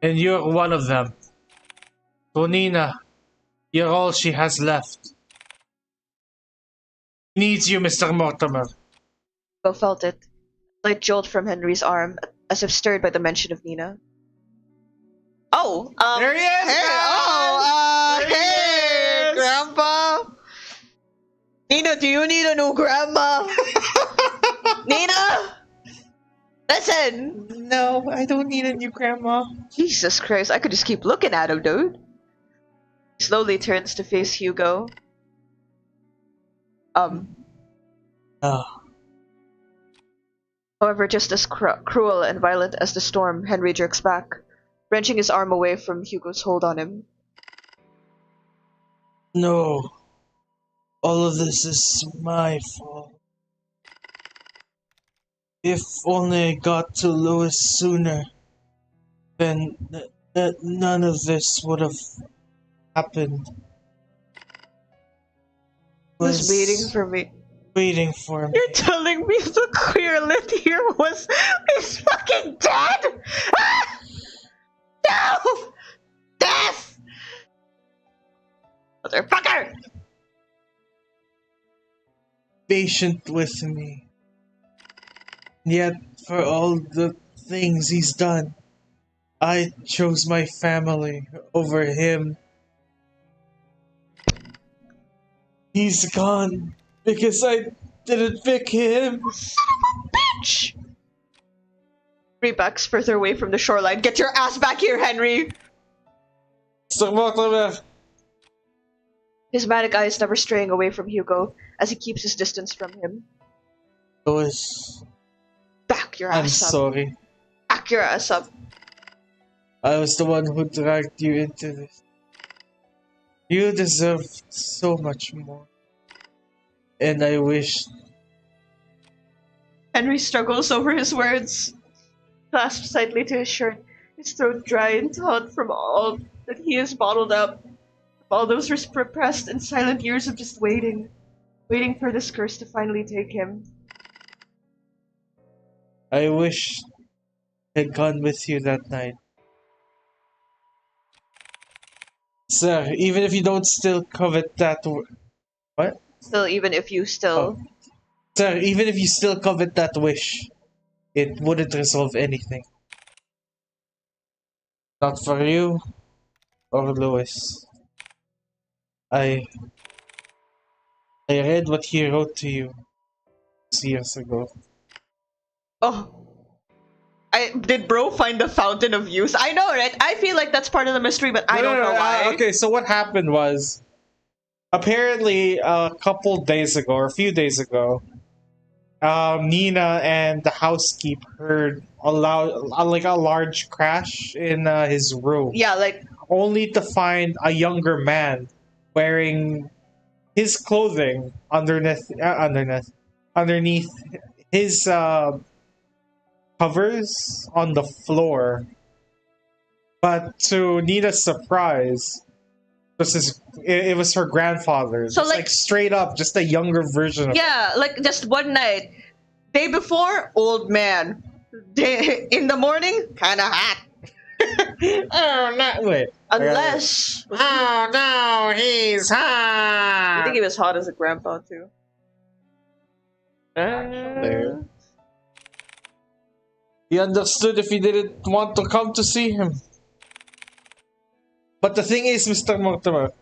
And you're one of them. So Nina, you're all she has left. She needs you, Mr. Mortimer. Hugo felt it. A slight jolt from Henry's arm, as if stirred by the mention of Nina. Oh, There he is! Hey, There he hey, is! Grandpa! Nina, do you need a new grandma? Nina! Listen! No, I don't need a new grandma. Jesus Christ, I could just keep looking at him, dude. He slowly turns to face Hugo. Oh. However, just as cruel and violent as the storm, Henry jerks back, wrenching his arm away from Hugo's hold on him. No. All of this is my fault. If only I got to Lewis sooner, then none of this would have happened. Who's waiting for me? Waiting for me. You're telling me the queer lit here is fucking dead? Ah! No! Death! Motherfucker! Patient with me. Yet, for all the things he's done, I chose my family over him. He's gone because I didn't pick him. Son of a bitch! Henry backs further away from the shoreline. Get your ass back here, Henry! Mr. Mortimer. His manic eyes never straying away from Hugo as he keeps his distance from him. Lois, Back your I'm ass up. sorry. Back your ass up. I was the one who dragged you into this. You deserved so much more. And I wish. Henry struggles over his words, clasps tightly to his shirt, his throat dry and taut from all that he has bottled up, all those repressed and silent years of just waiting, waiting for this curse to finally take him. I wish I'd gone with you that night. Sir, even if you don't still covet that. What? Still, even if you still. Oh. Sir, even if you still covet that wish, it wouldn't resolve anything. Not for you or Lewis. I read what he wrote to you years ago. Oh. Did bro find the fountain of youth? I know, right? I feel like that's part of the mystery, but I don't know why. Okay, so what happened was, apparently a couple days ago, or a few days ago, Nina and the housekeep heard a large crash in his room. Yeah, like Only to find a younger man wearing his clothing underneath his covers on the floor. But to Nina's surprise, it was her grandfather's. So, It's like straight up, just a younger version of yeah, like just one night. Day before, old man. Day in the morning, kinda hot. Oh, not wait. Unless Oh no, he's hot. I think he was hot as a grandpa too. There. He understood if he didn't want to come to see him. But the thing is, Mr. Mortimer,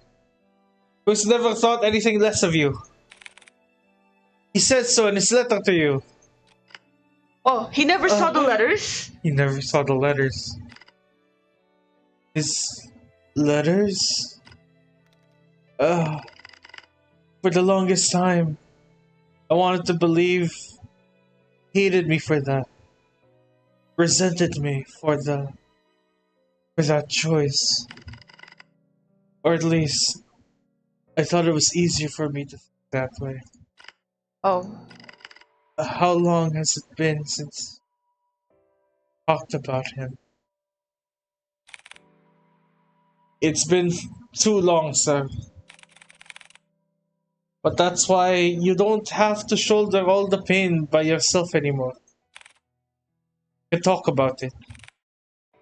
who's never thought anything less of you. He said so in his letter to you. Oh, he never saw the letters? He never saw the letters. His letters? For the longest time, I wanted to believe he hated me for that. Resented me for that choice. Or at least, I thought it was easier for me to think that way. Oh. How long has it been since I talked about him? It's been too long, sir. But that's why you don't have to shoulder all the pain by yourself anymore. You can talk about it.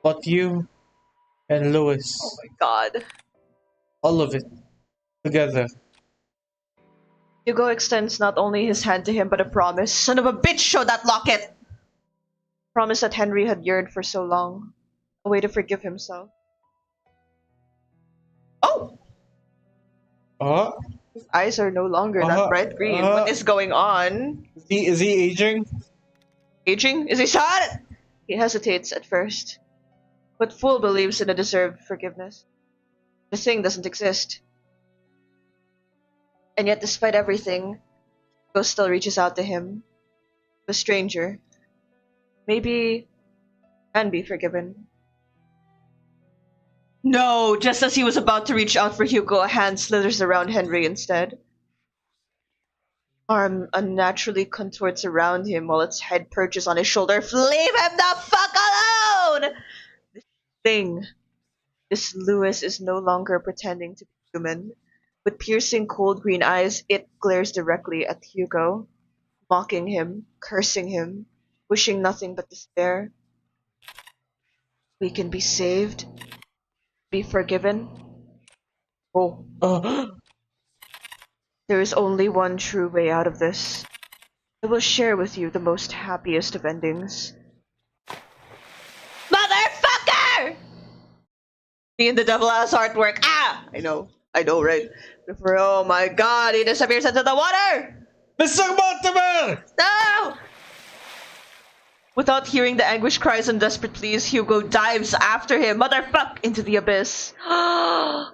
But you and Lewis. Oh my god. All of it. Together. Hugo extends not only his hand to him, but a promise. Son of a bitch, show that locket! Promise that Henry had yearned for so long. A way to forgive himself. Oh! His eyes are no longer that bright green. What is going on? Is he aging? Aging? Is he sad? He hesitates at first, but Fool believes in a deserved forgiveness. The thing doesn't exist. And yet, despite everything, Ghost still reaches out to him. The stranger. Maybe can be forgiven. No! Just as he was about to reach out for Hugo, a hand slithers around Henry instead. Arm unnaturally contorts around him while its head perches on his shoulder. Leave him the fuck alone! This thing. This Lewis is no longer pretending to be human. With piercing cold green eyes, it glares directly at Hugo, mocking him, cursing him, wishing nothing but despair. We can be saved, be forgiven. Oh. There is only one true way out of this. I will share with you the most happiest of endings. Motherfucker! Me and the devil ass artwork. Ah! I know, right? Oh my god, he disappears into the water! Mr. Mortimer! No! Without hearing the anguished cries and desperate pleas, Hugo dives after him, motherfuck, into the abyss. Oh!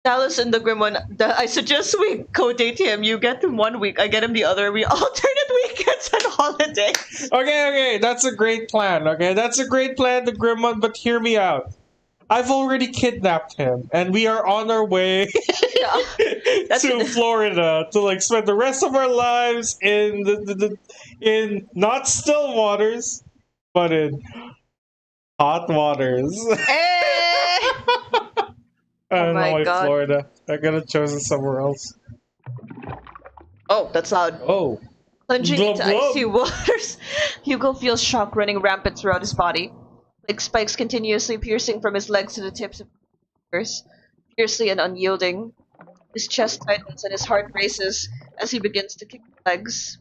Dallas and the Grim One, I suggest we co-date him. You get him 1 week, I get him the other. We alternate weekends and holidays. Okay, that's a great plan. Okay, that's a great plan, the Grim One, but hear me out. I've already kidnapped him, and we are on our way Yeah, that's to Florida to like spend the rest of our lives in in not still waters, but in hot waters. Eh! I Oh don't know my why god. Florida. I could have chosen somewhere else. Oh, that's loud. Oh, Plunging glub into icy glub. waters, Hugo feels shock running rampant throughout his body, like spikes continuously piercing from his legs to the tips of his fingers, fiercely and unyielding. His chest tightens and his heart races as he begins to kick the legs,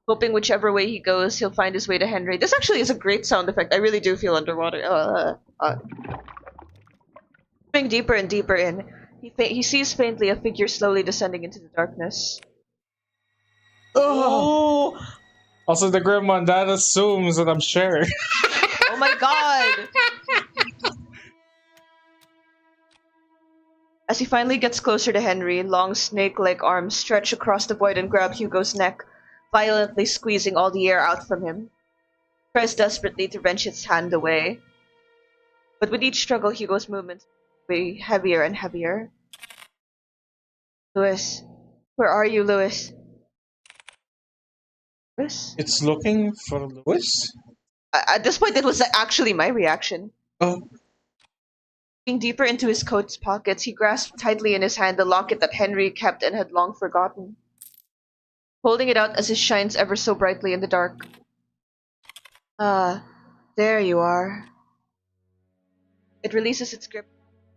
hoping whichever way he goes, he'll find his way to Henry. This actually is a great sound effect. I really do feel underwater. Moving deeper and deeper in, he sees faintly a figure slowly descending into the darkness. Oh. Oh, Also, the grandma that assumes that I'm sharing. oh my god! As he finally gets closer to Henry, long snake-like arms stretch across the void and grab Hugo's neck, violently squeezing all the air out from him. He tries desperately to wrench his hand away, but with each struggle, Hugo's movements way heavier and heavier. Louis, where are you, Louis? Louis? It's looking for Lewis. At this point, it was actually my reaction. Oh, Looking deeper into his coat's pockets, he grasped tightly in his hand the locket that Henry kept and had long forgotten, holding it out as it shines ever so brightly in the dark. Ah, there you are. It releases its grip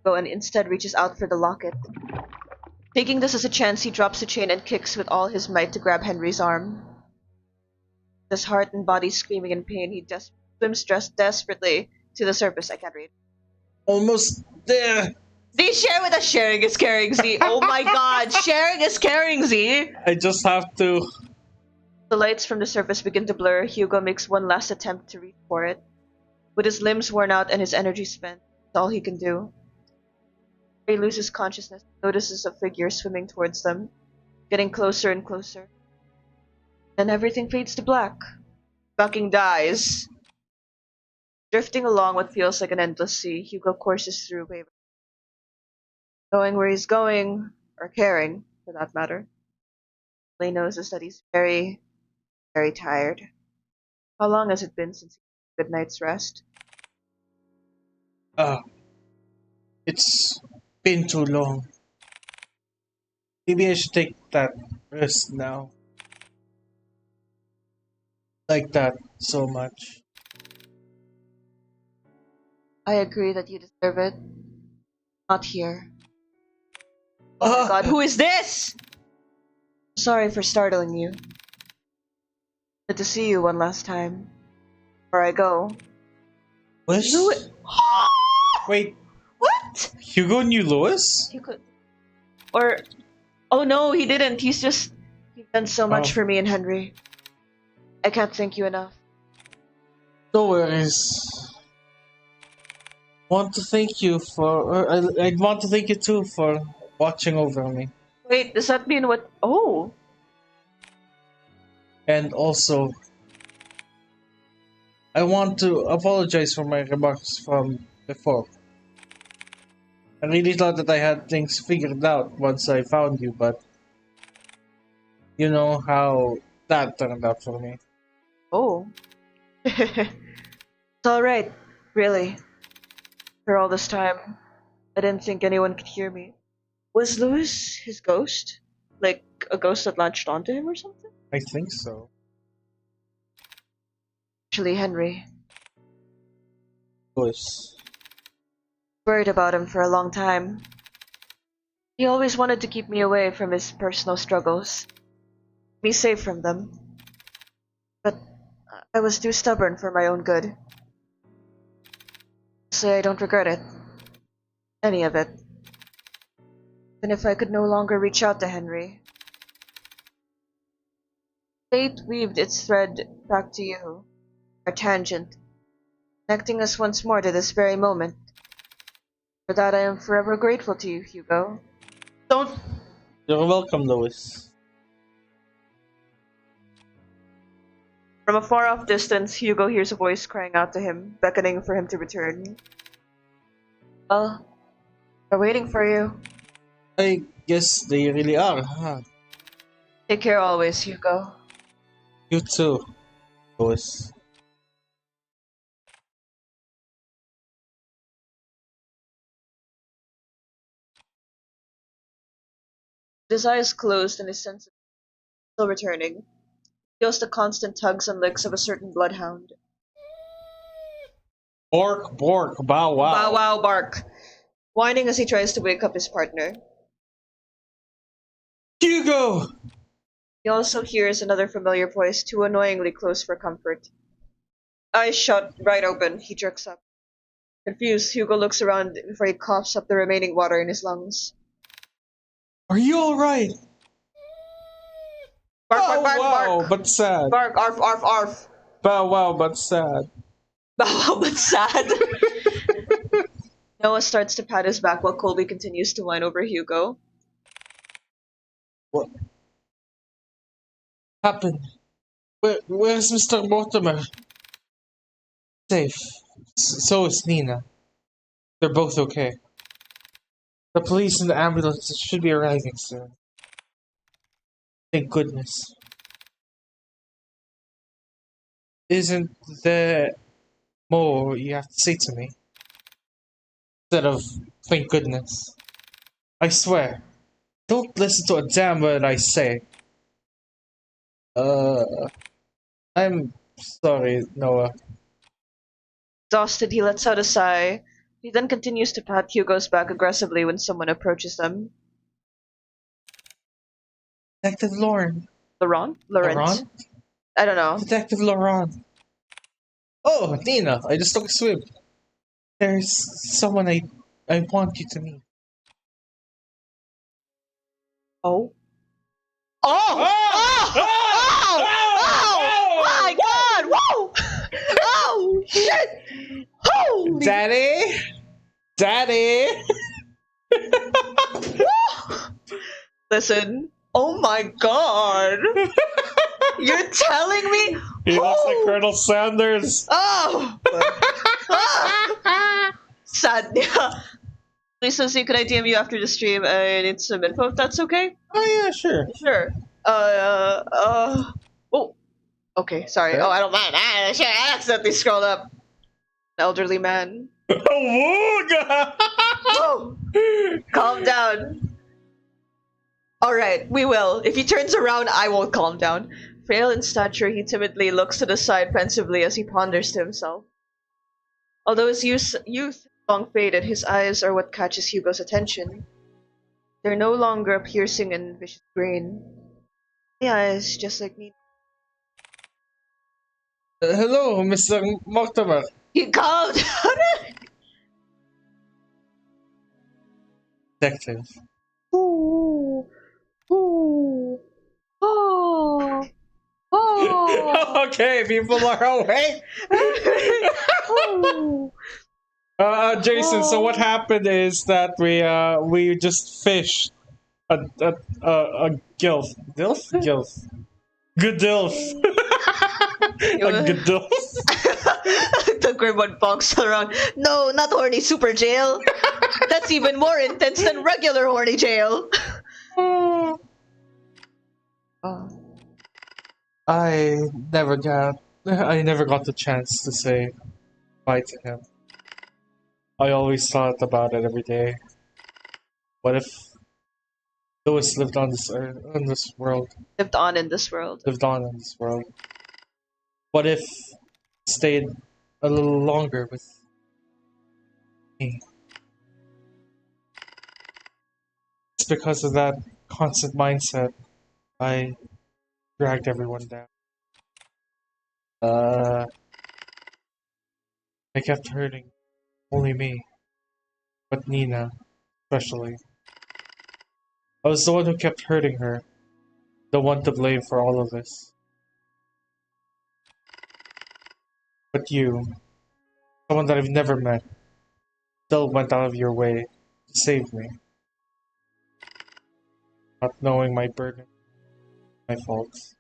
and instead reaches out for the locket. Taking this as a chance, he drops the chain and kicks with all his might to grab Henry's arm. His heart and body screaming in pain, he swims desperately to the surface. I can't read. almost there. Z, share with us. Sharing is caring, Z. Oh my god, sharing is caring, Z. I just have to. The lights from the surface begin to blur. Hugo makes one last attempt to reach for it. With his limbs worn out and his energy spent, that's all he can do. He loses consciousness, notices a figure swimming towards them, getting closer and closer. Then everything fades to black. Fucking dies. Drifting along what feels like an endless sea, Hugo courses through waves. Going where he's going, or caring, for that matter. All he knows is that he's very, very tired. How long has it been since he had a good night's rest? Ah, it's been too long. Maybe I should take that rest now. Like that so much. I agree that you deserve it. Not here. Oh my Ah, god, who is this? Sorry for startling you. Good to see you one last time. Before I go. Lewis? Louis. Wait, What? Hugo knew Lewis? You could. Or. Oh no, he didn't. You've done so much Oh. for me and Henry. I can't thank you enough. No worries. Want to thank you for. I want to thank you too for watching over me. Wait, does that mean what? Oh. And also, I want to apologize for my remarks from before. I really thought that I had things figured out once I found you, but you know how that turned out for me. Oh. It's alright. Really. For all this time, I didn't think anyone could hear me. Was Louis his ghost? Like a ghost that latched onto him or something? I think so. Actually, Henry. Lewis. Worried about him for a long time. He always wanted to keep me away from his personal struggles. Me safe from them. But I was too stubborn for my own good. So I don't regret it. Any of it. Even if I could no longer reach out to Henry. Fate weaved its thread back to you. Our tangent. Connecting us once more to this very moment. For that I am forever grateful to you, Hugo. Don't. You're welcome, Lewis. From a far off distance, Hugo hears a voice crying out to him, beckoning for him to return. Well, we're waiting for you. I guess they really are, huh? Take care always, Hugo. You too, Lois. His eyes closed and his sense of still returning. He feels the constant tugs and licks of a certain bloodhound. Bork, bork, bow Bow wow. wow bark, whining as he tries to wake up his partner. Hugo! He also hears another familiar voice, too annoyingly close for comfort. Eyes shut right open, he jerks up. Confused, Hugo looks around before he coughs up the remaining water in his lungs. Are you alright? Bark, bark, Oh bark, wow, bark! but sad. Bark, arf, arf, arf! Bow wow, but sad. Bow wow, but sad. Noah starts to pat his back while Colby continues to whine over Hugo. What happened? Where's Mr. Mortimer? Safe. So is Nina. They're both okay. The police and the ambulance should be arriving soon. Thank goodness. Isn't there more you have to say to me? Instead of thank goodness. I swear. Don't listen to a damn word I say. Uh, I'm sorry, Noah. Exhausted, he lets out a sigh. He then continues to pat Hugo's back aggressively when someone approaches them. Detective Lauren. Laurent? Laurent? Laurent? I don't know. Detective Laurent. Oh, Nina, I just took a swim. There's someone I want you to meet. Oh? Oh! Ah! Oh! Oh! Oh! Oh my god! Whoa! Oh! Shit! Holy! Daddy? Daddy? Listen. Oh my god! You're telling me? He looks like Oh! Colonel Sanders. Oh! Ah! Sad. Yeah. Lisa, so could I DM you after the stream? I need some info if that's okay? Oh yeah, sure. Sure. Oh. Okay, sorry. Oh, I don't mind. Shit, I accidentally scrolled up. An elderly man. Wooga! Whoa! Calm down. Alright, we will. If he turns around, I won't calm down. Frail in stature, he timidly looks to the side pensively as he ponders to himself. Although his youth long faded, his eyes are what catches Hugo's attention. They're no longer piercing and vicious green. The eyes, just like me. Hello, Mr. Mortimer. He calmed down! Detective. Ooh, ooh, oh, oh. Okay, people are awake. Ooh, Jason. So what oh. happened is that we just fished a gilf, gilf, good dilf, a good dilf. The Grimwood bonks around. No, not horny super jail. That's even more intense than regular horny jail. Oh. I I never got the chance to say bye to him. I always thought about it every day. What if Lewis lived on this earth, on this world, Lived on in this world. lived on in this world? What if he stayed a little longer with me? It's because of that constant mindset I dragged everyone down. Uh, I kept hurting only me, but Nina, especially. I was the one who kept hurting her, the one to blame for all of this. But you, someone that I've never met, still went out of your way to save me, not knowing my burden, my faults.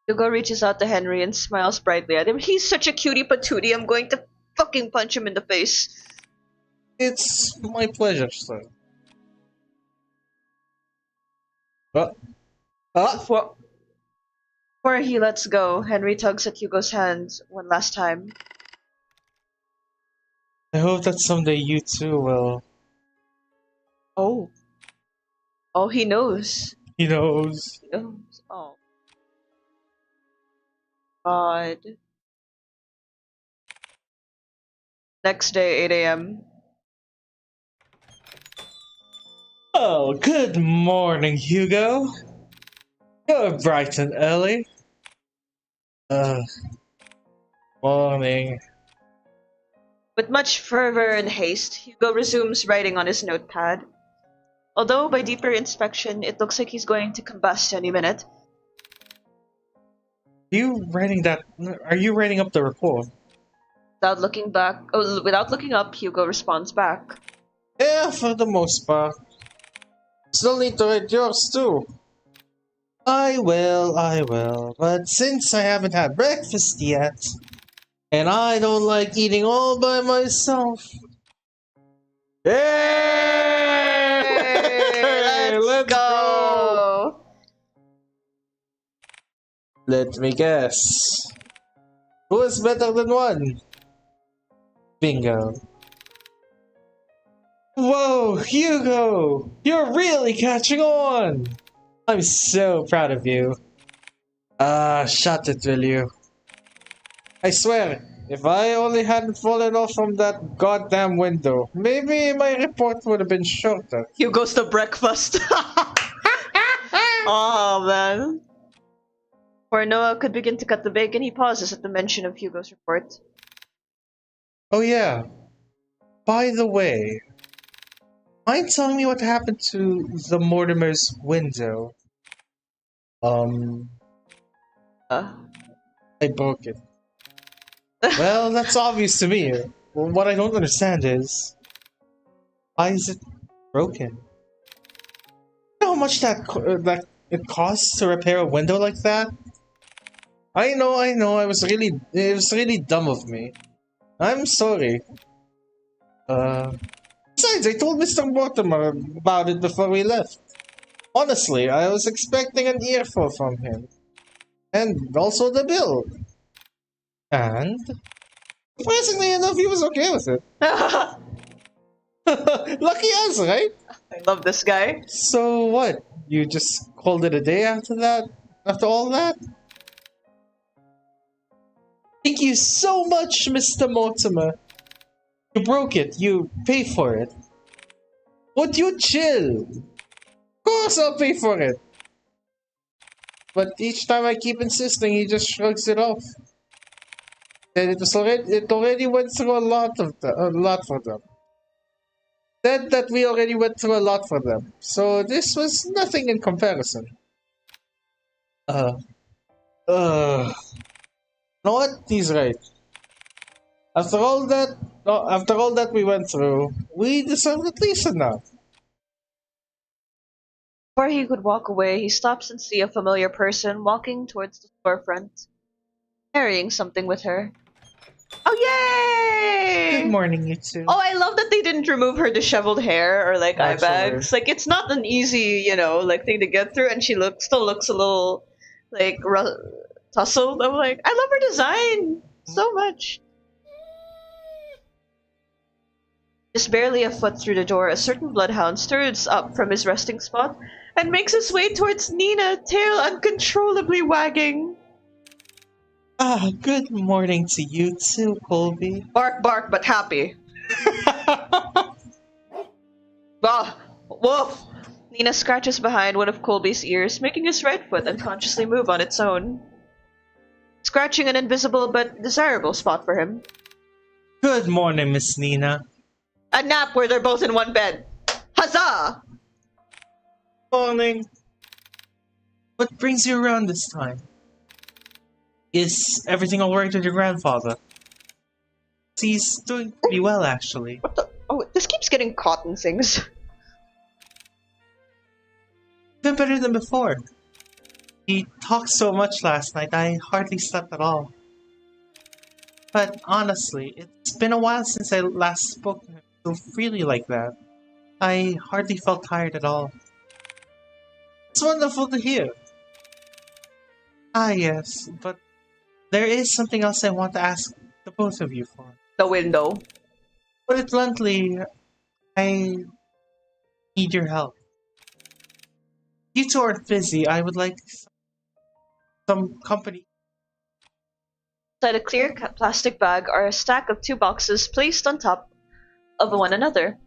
Hugo reaches out to Henry and smiles brightly at him. He's such a cutie patootie. I'm going to fucking punch him in the face. It's my pleasure, sir. Uh, Before he lets go, Henry tugs at Hugo's hand one last time. I hope that someday you too will. Oh. Oh, he knows. He knows. He knows. Oh. God. Next day, 8 a.m. Oh, good morning, Hugo. You're bright and early. Morning. With much fervor and haste, Hugo resumes writing on his notepad. Although by deeper inspection, it looks like he's going to combust any minute. Are you writing that? Are you writing up the report? Without looking up, Hugo responds back. Yeah, for the most part. Still need to write yours too. I will. But since I haven't had breakfast yet, and I don't like eating all by myself. Hey! Hey, let's go! Let me guess. Who is better than one? Bingo. Whoa, Hugo! You're really catching on! I'm so proud of you. Shut it, will you? I swear, if I only hadn't fallen off from that goddamn window, maybe my report would have been shorter. Hugo's to breakfast. Oh, man. Before Noah could begin to cut the bacon, he pauses at the mention of Hugo's report. Oh yeah. By the way, mind telling me what happened to the Mortimer's window? Uh. I broke it. Well, that's obvious to me. What I don't understand is, why is it broken? You know how much that it costs to repair a window like that? I know. It was really dumb of me. I'm sorry. Besides, I told Mr. Mortimer about it before we left. Honestly, I was expecting an earful from him. And also the bill. And surprisingly enough, he was okay with it. I Lucky us, right? love this guy. So what? You just called it a day after that? After all that? Thank you so much, Mr. Mortimer. You broke it. You pay for it. Would you chill? Of course I'll pay for it. But each time I keep insisting, he just shrugs it off. Said it already went through a lot for them. Said that we already went through a lot for them. So this was nothing in comparison. Uh, you know what? He's right. After all that we went through, we deserve at least enough. Before he could walk away, he stops and sees a familiar person walking towards the storefront, carrying something with her. Oh, yay! Good morning, you two. Oh, I love that they didn't remove her disheveled hair or like eye Actually. bags. Like it's not an easy, like thing to get through, and she still looks a little like tousled. I'm like, I love her design so much. Just barely a foot through the door, a certain bloodhound stirs up from his resting spot and makes his way towards Nina, tail uncontrollably wagging. Good morning to you too, Colby. Bark, bark, but happy. Ah, woof! Nina scratches behind one of Colby's ears, making his right foot unconsciously move on its own, scratching an invisible but desirable spot for him. Good morning, Miss Nina. A nap where they're both in one bed. Huzzah! Morning. What brings you around this time? Is everything alright with your grandfather? He's doing pretty well, actually. What the? Oh, this keeps getting caught in things. Even better than before. He talked so much last night, I hardly slept at all. But honestly, it's been a while since I last spoke to him so freely like that. I hardly felt tired at all. It's wonderful to hear. Ah, yes, but there is something else I want to ask the both of you for. The window. Put it bluntly, I need your help. You two are busy. I would like some company. Inside a clear plastic bag are a stack of 2 boxes placed on top of one another.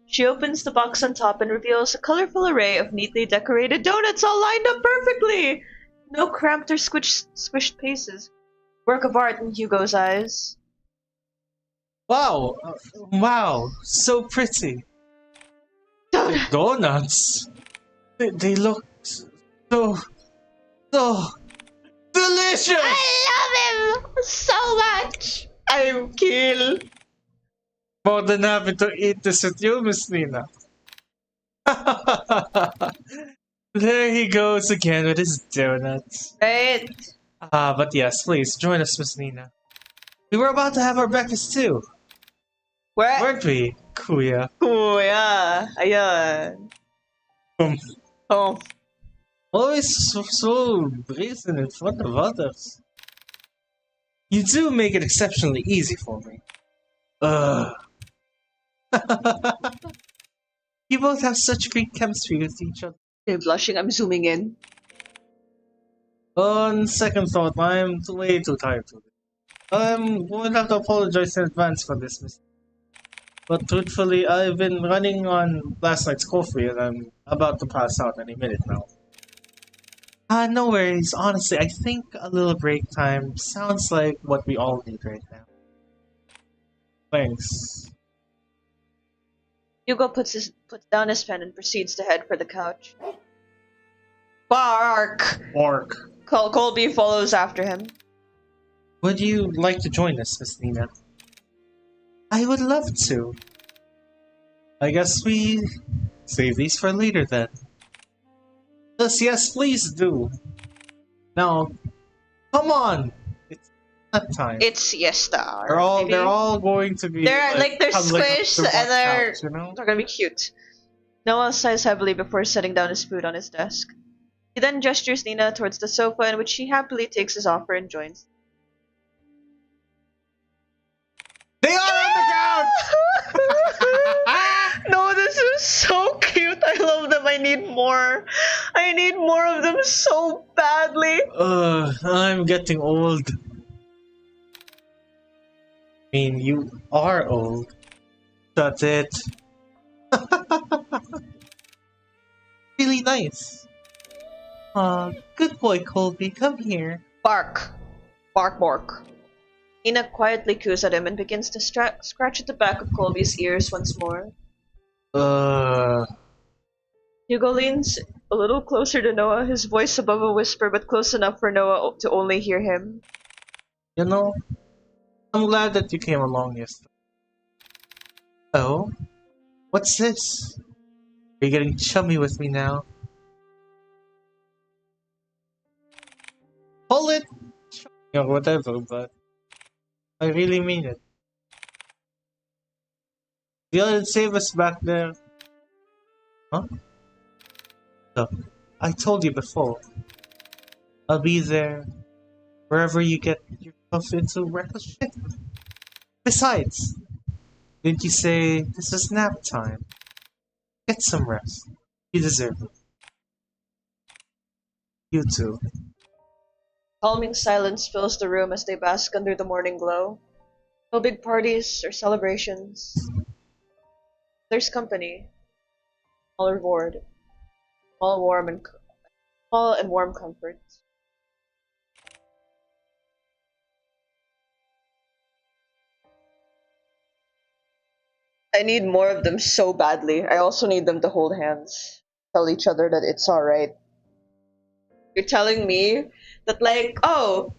She opens the box on top and reveals a colorful array of neatly decorated donuts all lined up perfectly. No cramped or squished pieces. Work of art in Hugo's eyes. Wow! Wow! So pretty. The donuts. They look so delicious. I love him so much. I kill. More than happy to eat this with you, Miss Nina. There he goes again with his donuts. Right? But yes, please join us, Miss Nina. We were about to have our breakfast too, Where? weren't we, Kuya? Kuya. Ayan. Um, Oh. Always so brazen in front of others. You do make it exceptionally easy for me. You both have such great chemistry with each other. You're blushing. I'm zooming in. On second thought, I'm way too tired for this. Would have to apologize in advance for this mistake. But truthfully, I've been running on last night's coffee and I'm about to pass out any minute now. No worries. Honestly, I think a little break time sounds like what we all need right now. Thanks. Hugo puts down his pen and proceeds to head for the couch. Bark! Bark. Colby follows after him. Would you like to join us, Miss Nina? I would love to. I guess we save these for later then. Yes, please do. Now, come on! It's nap time. It's siesta. They're maybe? all going to be They're cuddling up squished to and they're couch, you know? gonna be cute. Noah sighs heavily before setting down his food on his desk. He then gestures Nina towards the sofa, in which she happily takes his offer and joins. They are on the couch! No, this is so cute. I love them. I need more. I need more of them so badly. I'm getting old. I mean, you are old. That's it. Really nice. Good boy, Colby. Come here. Bark. Bark, bark. Nina quietly coos at him and begins to scratch at the back of Colby's ears once more. Hugo leans a little closer to Noah, his voice above a whisper but close enough for Noah to only hear him. You know, I'm glad that you came along yesterday. Oh? What's this? Are you getting chummy with me now? Call it or whatever, but I really mean it. The other save us back there. Huh? Look, I told you before. I'll be there wherever you get yourself into reckless shit. Besides, didn't you say this is nap time? Get some rest. You deserve it. You too. Calming silence fills the room as they bask under the morning glow. No big parties or celebrations. There's company. Small reward. Small and warm comfort. I need more of them so badly. I also need them to hold hands. Tell each other that it's alright. You're telling me that oh,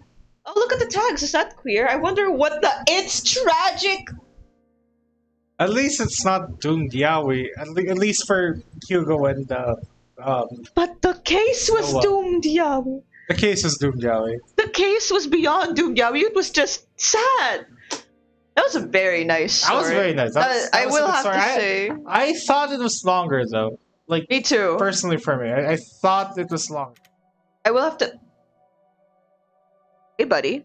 look at the tags, is that queer? I wonder what it's tragic! At least it's not doomed yaoi. At least for Hugo and But the case was Noah. doomed yaoi. The case was doomed yaoi. The case was beyond doomed yaoi. It was just sad. That was a very nice story. That was very nice. That I was a will good have story. to say. I thought it was longer though. Like Me too. personally for me, I thought it was longer. I will have to. Hey, buddy.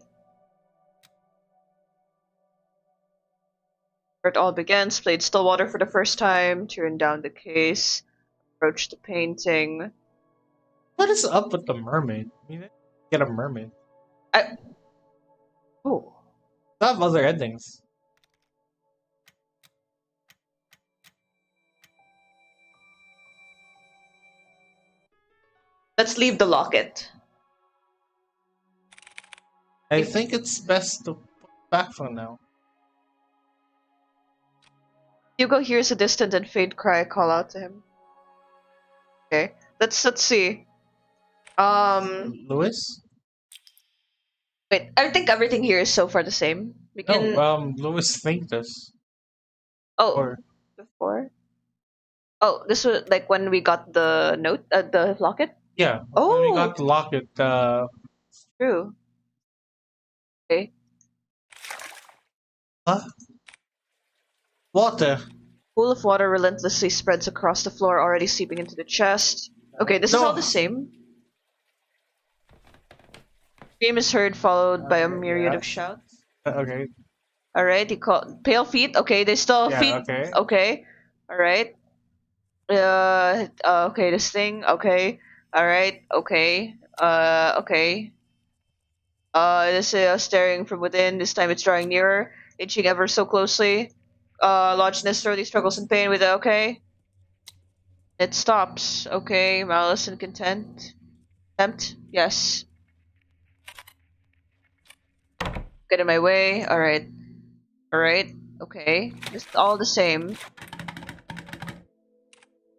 Where it all begins. Played Stillwater for the first time. Turned down the case. Approached the painting. What is up with the mermaid? I mean, get a mermaid. Oh. I have other endings. Let's leave the locket. I think it's best to put back for now. Hugo hears a distant and faint cry call out to him. Okay. Let's see. Lewis? Wait. I think everything here is so far the same. We can. No, Lewis thanked us. Oh. Or Before. Oh, this was like when we got the note, the locket. yeah, Oh. when we got the locket. True. Okay. Huh? Water. Pool of water relentlessly spreads across the floor, already seeping into the chest. Okay, this is all the same. Scream is heard, followed by a myriad of shouts. Okay. Alright, he called pale feet. Okay, they still Yeah, feet. okay. Okay. Alright. Okay, this thing. Okay. Alright. Okay. Okay. This staring from within. This time it's drawing nearer, inching ever so closely. Lodged in his throat, he struggles in pain with it. Okay. It stops. Okay. Malice and contempt. Contempt. Yes. Get in my way. Alright. Alright. Okay. It's all the same.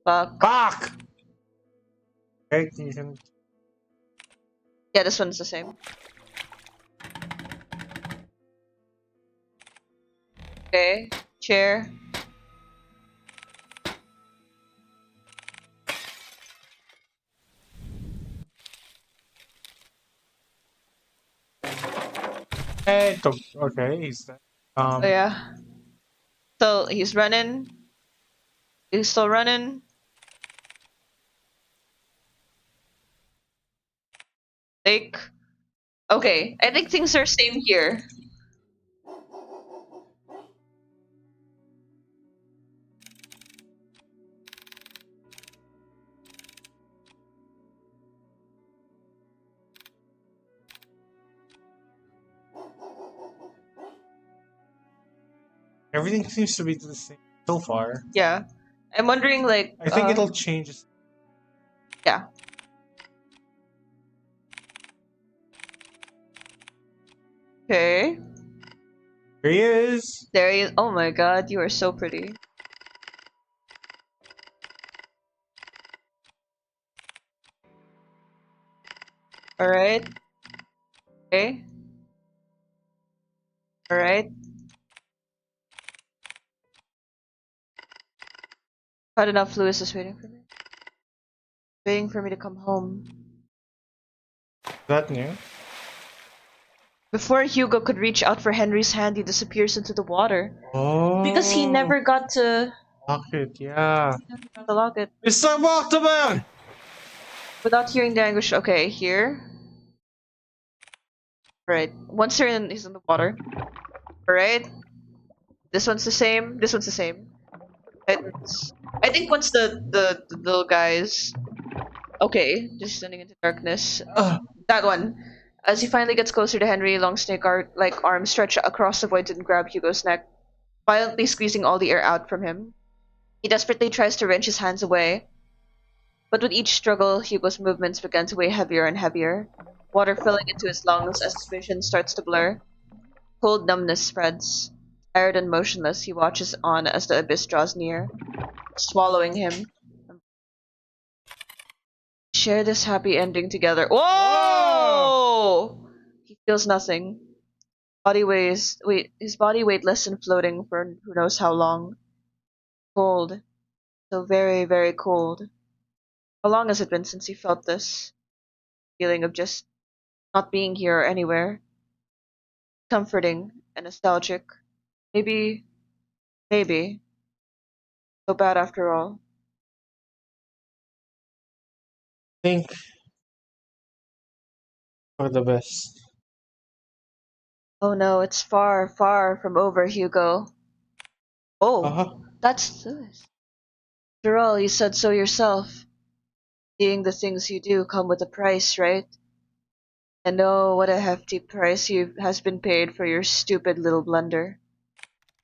Fuck. Fuck! Okay, you can... Yeah, this one's the same. Okay. Chair. Hey, okay, he's dead. Oh yeah. So he's running. He's still running. Like, okay, I think things are same here. Everything seems to be the same so far. Yeah. I'm wondering, like, I think it'll change. Yeah. Okay. Here he is. There he is. Oh my god, you are so pretty. Alright. Okay. Alright. Not enough. Lewis is waiting for me. Waiting for me to come home. Is that new? Before Hugo could reach out for Henry's hand, he disappears into the water. Oh. Because he never got to Locket, yeah. the locket. Mr. Mortimer! Without hearing the anguish. Okay, here. Right. Once he's in the water. Alright. This one's the same. This one's the same. I think once the little guys. Okay, just descending into darkness. That one. As he finally gets closer to Henry, long snake-like arms stretch across the void and grab Hugo's neck, violently squeezing all the air out from him. He desperately tries to wrench his hands away, but with each struggle, Hugo's movements begin to weigh heavier and heavier, water filling into his lungs as his vision starts to blur. Cold numbness spreads. Tired and motionless, he watches on as the abyss draws near, swallowing him. Share this happy ending together. Whoa! He feels nothing. His body weightless and floating for who knows how long. Cold. So very, very cold. How long has it been since he felt this? Feeling of just not being here or anywhere. Comforting and nostalgic. Maybe, maybe. So bad after all. Think for the best. Oh no, it's far, far from over, Hugo. Oh, Uh-huh. that's this. After all, you said so yourself. Seeing the things you do come with a price, right? And oh, what a hefty price you has been paid for your stupid little blunder.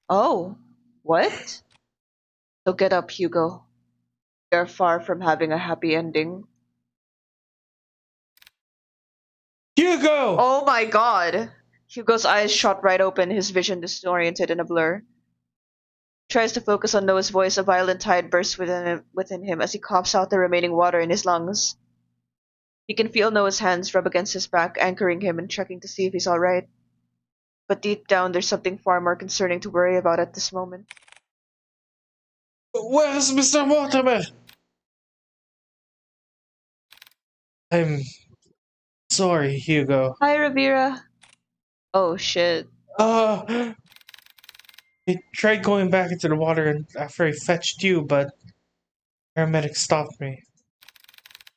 Oh, what? So get up, Hugo. You're far from having a happy ending. Hugo! Oh my god! Hugo's eyes shot right open, his vision disoriented in a blur. He tries to focus on Noah's voice, a violent tide bursts within him as he coughs out the remaining water in his lungs. He can feel Noah's hands rub against his back, anchoring him and checking to see if he's alright. But deep down, there's something far more concerning to worry about at this moment. Where's Mr. Mortimer? I'm sorry, Hugo. Hi, Rivera. Oh shit. Uh, I tried going back into the water and after I fetched you, but paramedics stopped me.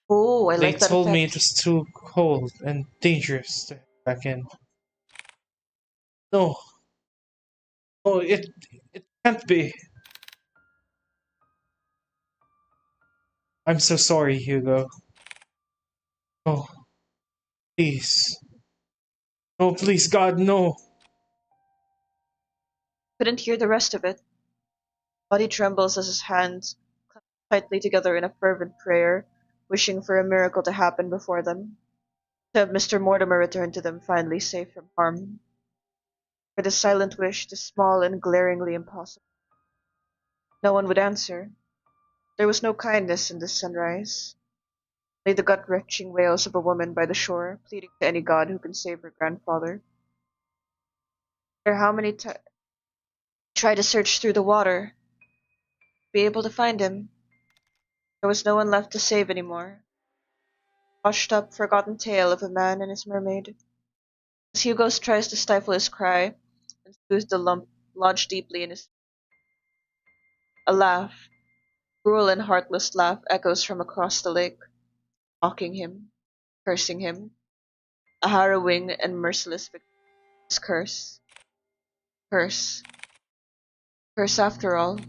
Oh, I They like that told me it effect. was too cold and dangerous to head back in. No, oh, it can't be. I'm so sorry, Hugo. Oh, please. Oh, please, God, no. Couldn't hear the rest of it. Body trembles as his hands clench tightly together in a fervent prayer, wishing for a miracle to happen before them. To have Mr. Mortimer return to them finally safe from harm. For this silent wish, this small and glaringly impossible. No one would answer. There was no kindness in this sunrise. Only the gut-wrenching wails of a woman by the shore, pleading to any god who can save her grandfather. No matter how many times try to search through the water, be able to find him. There was no one left to save anymore. Washed up, forgotten tale of a man and his mermaid. As Hugo tries to stifle his cry and soothe the lump lodged deeply in his, a laugh, cruel and heartless laugh, echoes from across the lake, mocking him, cursing him, a harrowing and merciless victim's curse. Curse. Curse after all.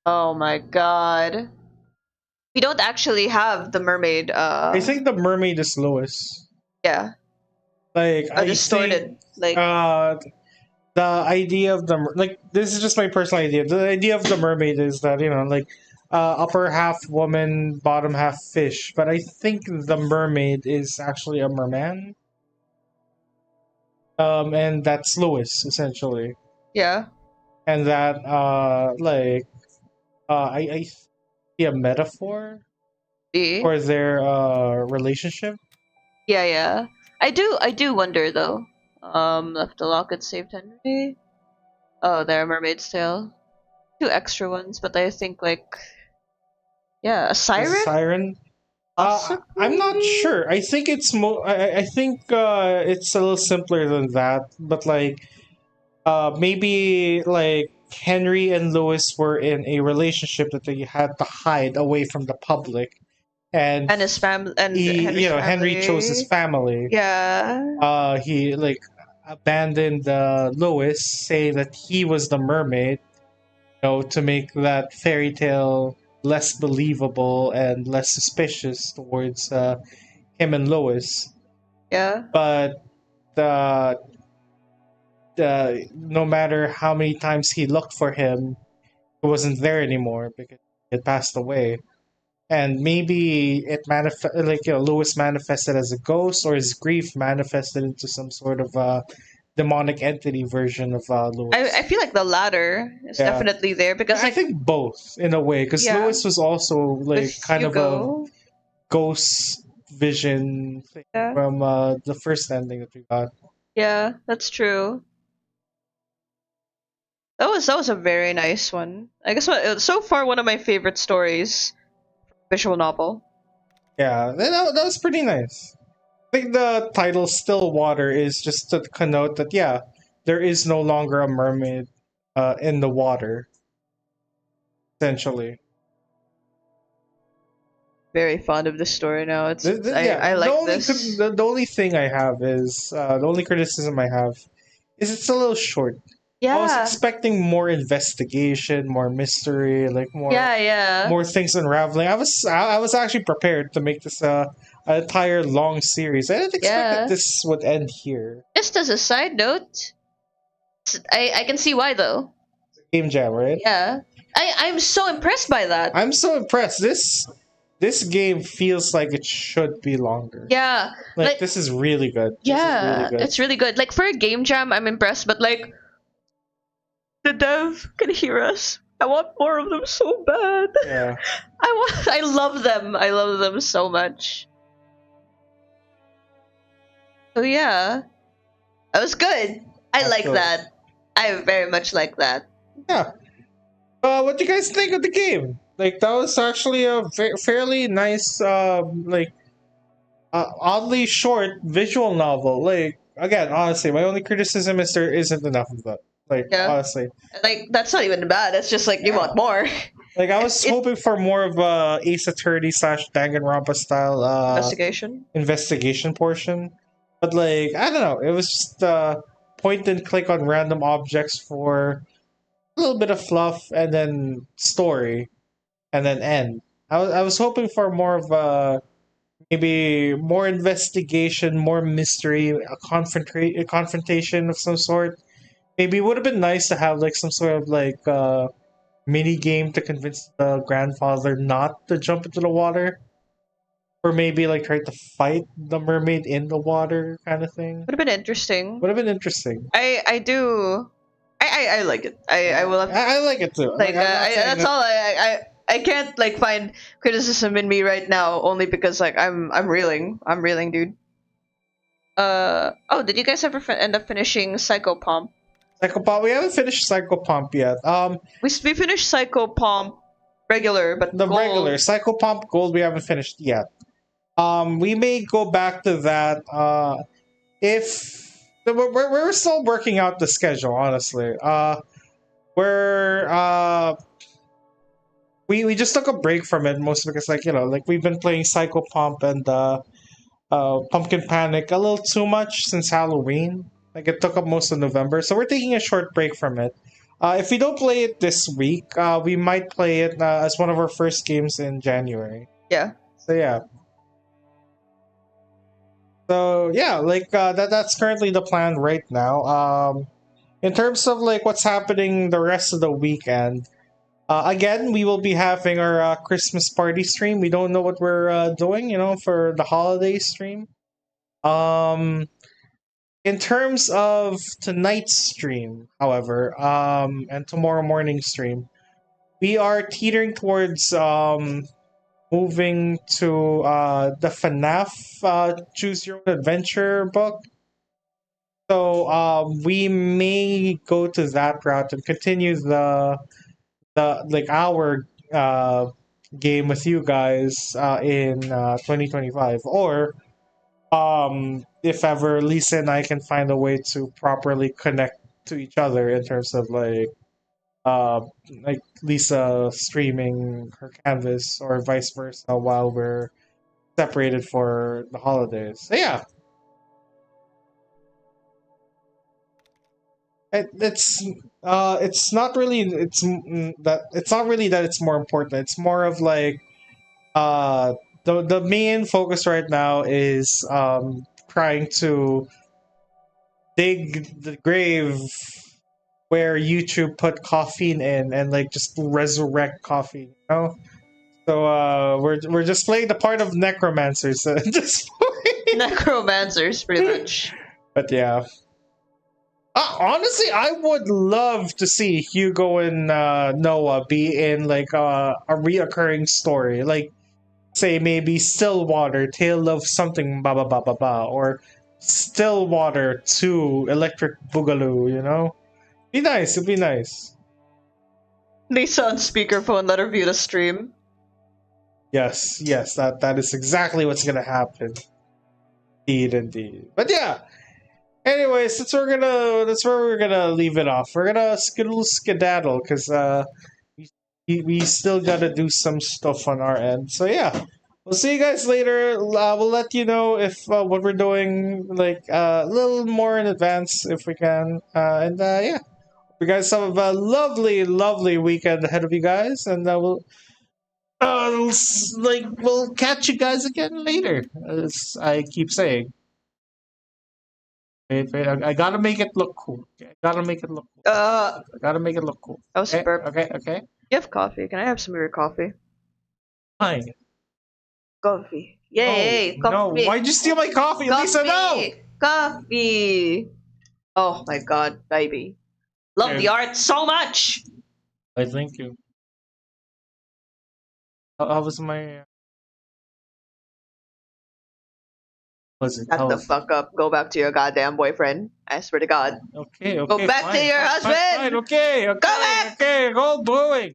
Oh my god. We don't actually have the mermaid, I think the mermaid is Lois. yeah, Like, a I think distorted, like, uh, the idea of like, this is just my personal idea. The idea of the mermaid is that, like, upper half woman, bottom half fish. But I think the mermaid is actually a merman. And that's Lois, essentially. yeah, And that, I see a metaphor B. for their relationship. Yeah, yeah. I do wonder though. Left the locket saved Henry. Oh, there, Mermaid's Tale. Two extra ones, but I think like, yeah, a As a siren, siren. I'm not possibly. sure. I think it's I think it's a little simpler than that. But like, maybe like Henry and Lewis were in a relationship that they had to hide away from the public, and And his fam and he, Henry's Henry chose his family. family. Yeah, He like abandoned Lois, saying that he was the mermaid, to make that fairy tale less believable and less suspicious towards him and Lois. yeah, But uh, no matter how many times he looked for him, he wasn't there anymore because he had passed away. And maybe it like, Lewis manifested as a ghost, or his grief manifested into some sort of demonic entity version of I Lewis. feel like the latter is Yeah, definitely there because I like, think both in a way, because yeah, Lewis was also with like kind of a Hugo. ghost vision thing Yeah, from the first ending that we got. yeah, that's true. That was a very nice one. I guess so far one of my favorite stories, visual novel. Yeah, that was pretty nice. I think the title "Stillwater" is just to connote that, yeah, there is no longer a mermaid. in the water, essentially. Very fond of this story now. Yeah, I like this. the only thing I have is the only criticism I have is it's a little short. I was Yeah. expecting more investigation, more mystery, like Yeah. more things unraveling. I was actually prepared to make this an entire long series. I didn't expect that Yeah. this would end here. Just as a side note, I can see why though. Game Jam, right? Yeah. I'm so impressed by that. I'm so impressed. This game feels like it should be longer. Yeah. Like this is really good. This is really Yeah, good. it's really good. Like for a game jam, I'm impressed, but like the dev can hear us. I want more of them so bad. Yeah. I love them. I love them so much. So yeah. That was good. I like Absolutely. that. I very much like that. Yeah. What do you guys think of the game? Like that was actually a fairly nice, oddly short visual novel. Like again, honestly, my only criticism is there isn't enough of that. Like Yeah. honestly, Like that's not even bad. It's just like you Yeah. want more. like I was It- hoping for more of a Ace Attorney / Danganronpa style Investigation. investigation portion, but like I don't know, it was just point and click on random objects for a little bit of fluff and then story and then end. I was hoping for more of a maybe more investigation, more mystery, a confrontation of some sort. Maybe it would have been nice to have like some sort of like mini game to convince the grandfather not to jump into the water, or maybe like try to fight the mermaid in the water, kind of thing. Would have been interesting. Would have been interesting. I do. I like it. I will have I like it too. like I'm not saying that's that- all I can't like find criticism in me right now only because like I'm reeling, dude. Oh, did you guys ever end up finishing Psychopomp? Psychopomp. We haven't finished Psychopomp yet. We finished Psychopomp regular, but The gold. regular Psychopomp Gold we haven't finished yet. We may go back to that if we're still working out the schedule. Honestly, we're we just took a break from it mostly because like like we've been playing Psychopomp and Pumpkin Panic a little too much since Halloween. Like it took up most of November, so we're taking a short break from it. If we don't play it this week, we might play it as one of our first games in January. Yeah. So yeah. So yeah, like that's currently the plan right now. In terms of like what's happening the rest of the weekend, again we will be having our Christmas party stream. We don't know what we're doing, for the holiday stream. In terms of tonight's stream, however, and tomorrow morning stream, we are teetering towards moving to the FNAF Choose Your Own Adventure book. So we may go to that route and continue the like our game with you guys in 2025, or if ever Lisa and I can find a way to properly connect to each other in terms of uh like Lisa streaming her canvas or vice versa while we're separated for the holidays. So yeah. It's not really it's not really that it's more important. It's more of like the main focus right now is trying to dig the grave where YouTube put Koffeine in and like just resurrect Koffeine. So we're just playing the part of necromancers at this point. Necromancers, pretty much. But yeah. Honestly, I would love to see Hugo and Noah be in like a reoccurring story, like say maybe Stillwater, Tale of something, ba ba ba ba ba, or Stillwater 2, Electric Boogaloo. Be nice. It'd be nice. Lisa on speakerphone, let her view the stream. Yes, that is exactly what's gonna happen. Indeed. But yeah. Anyways, that's where we're gonna leave it off. We're gonna skedaddle because we still gotta do some stuff on our end. So yeah, we'll see you guys later. We'll let you know if what we're doing like a little more in advance if we can. And yeah, you guys have a lovely, lovely weekend ahead of you guys, and we'll catch you guys again later. As I keep saying. Wait, I gotta make it look cool. Okay, I gotta make it look cool. I gotta make it look cool. That was Okay, burp. okay. You have coffee. Can I have some of your coffee? Fine. Coffee. Yay! No, Coffee. why'd you steal my coffee, Lisa? No! Coffee! Oh my god, baby. Love Okay. the art so much! I thank you. How was my... Was it? Shut the fuck up. Go back to your goddamn boyfriend. I swear to God. Okay, Go back to your husband! Fine, okay, Go back! okay, go brewing.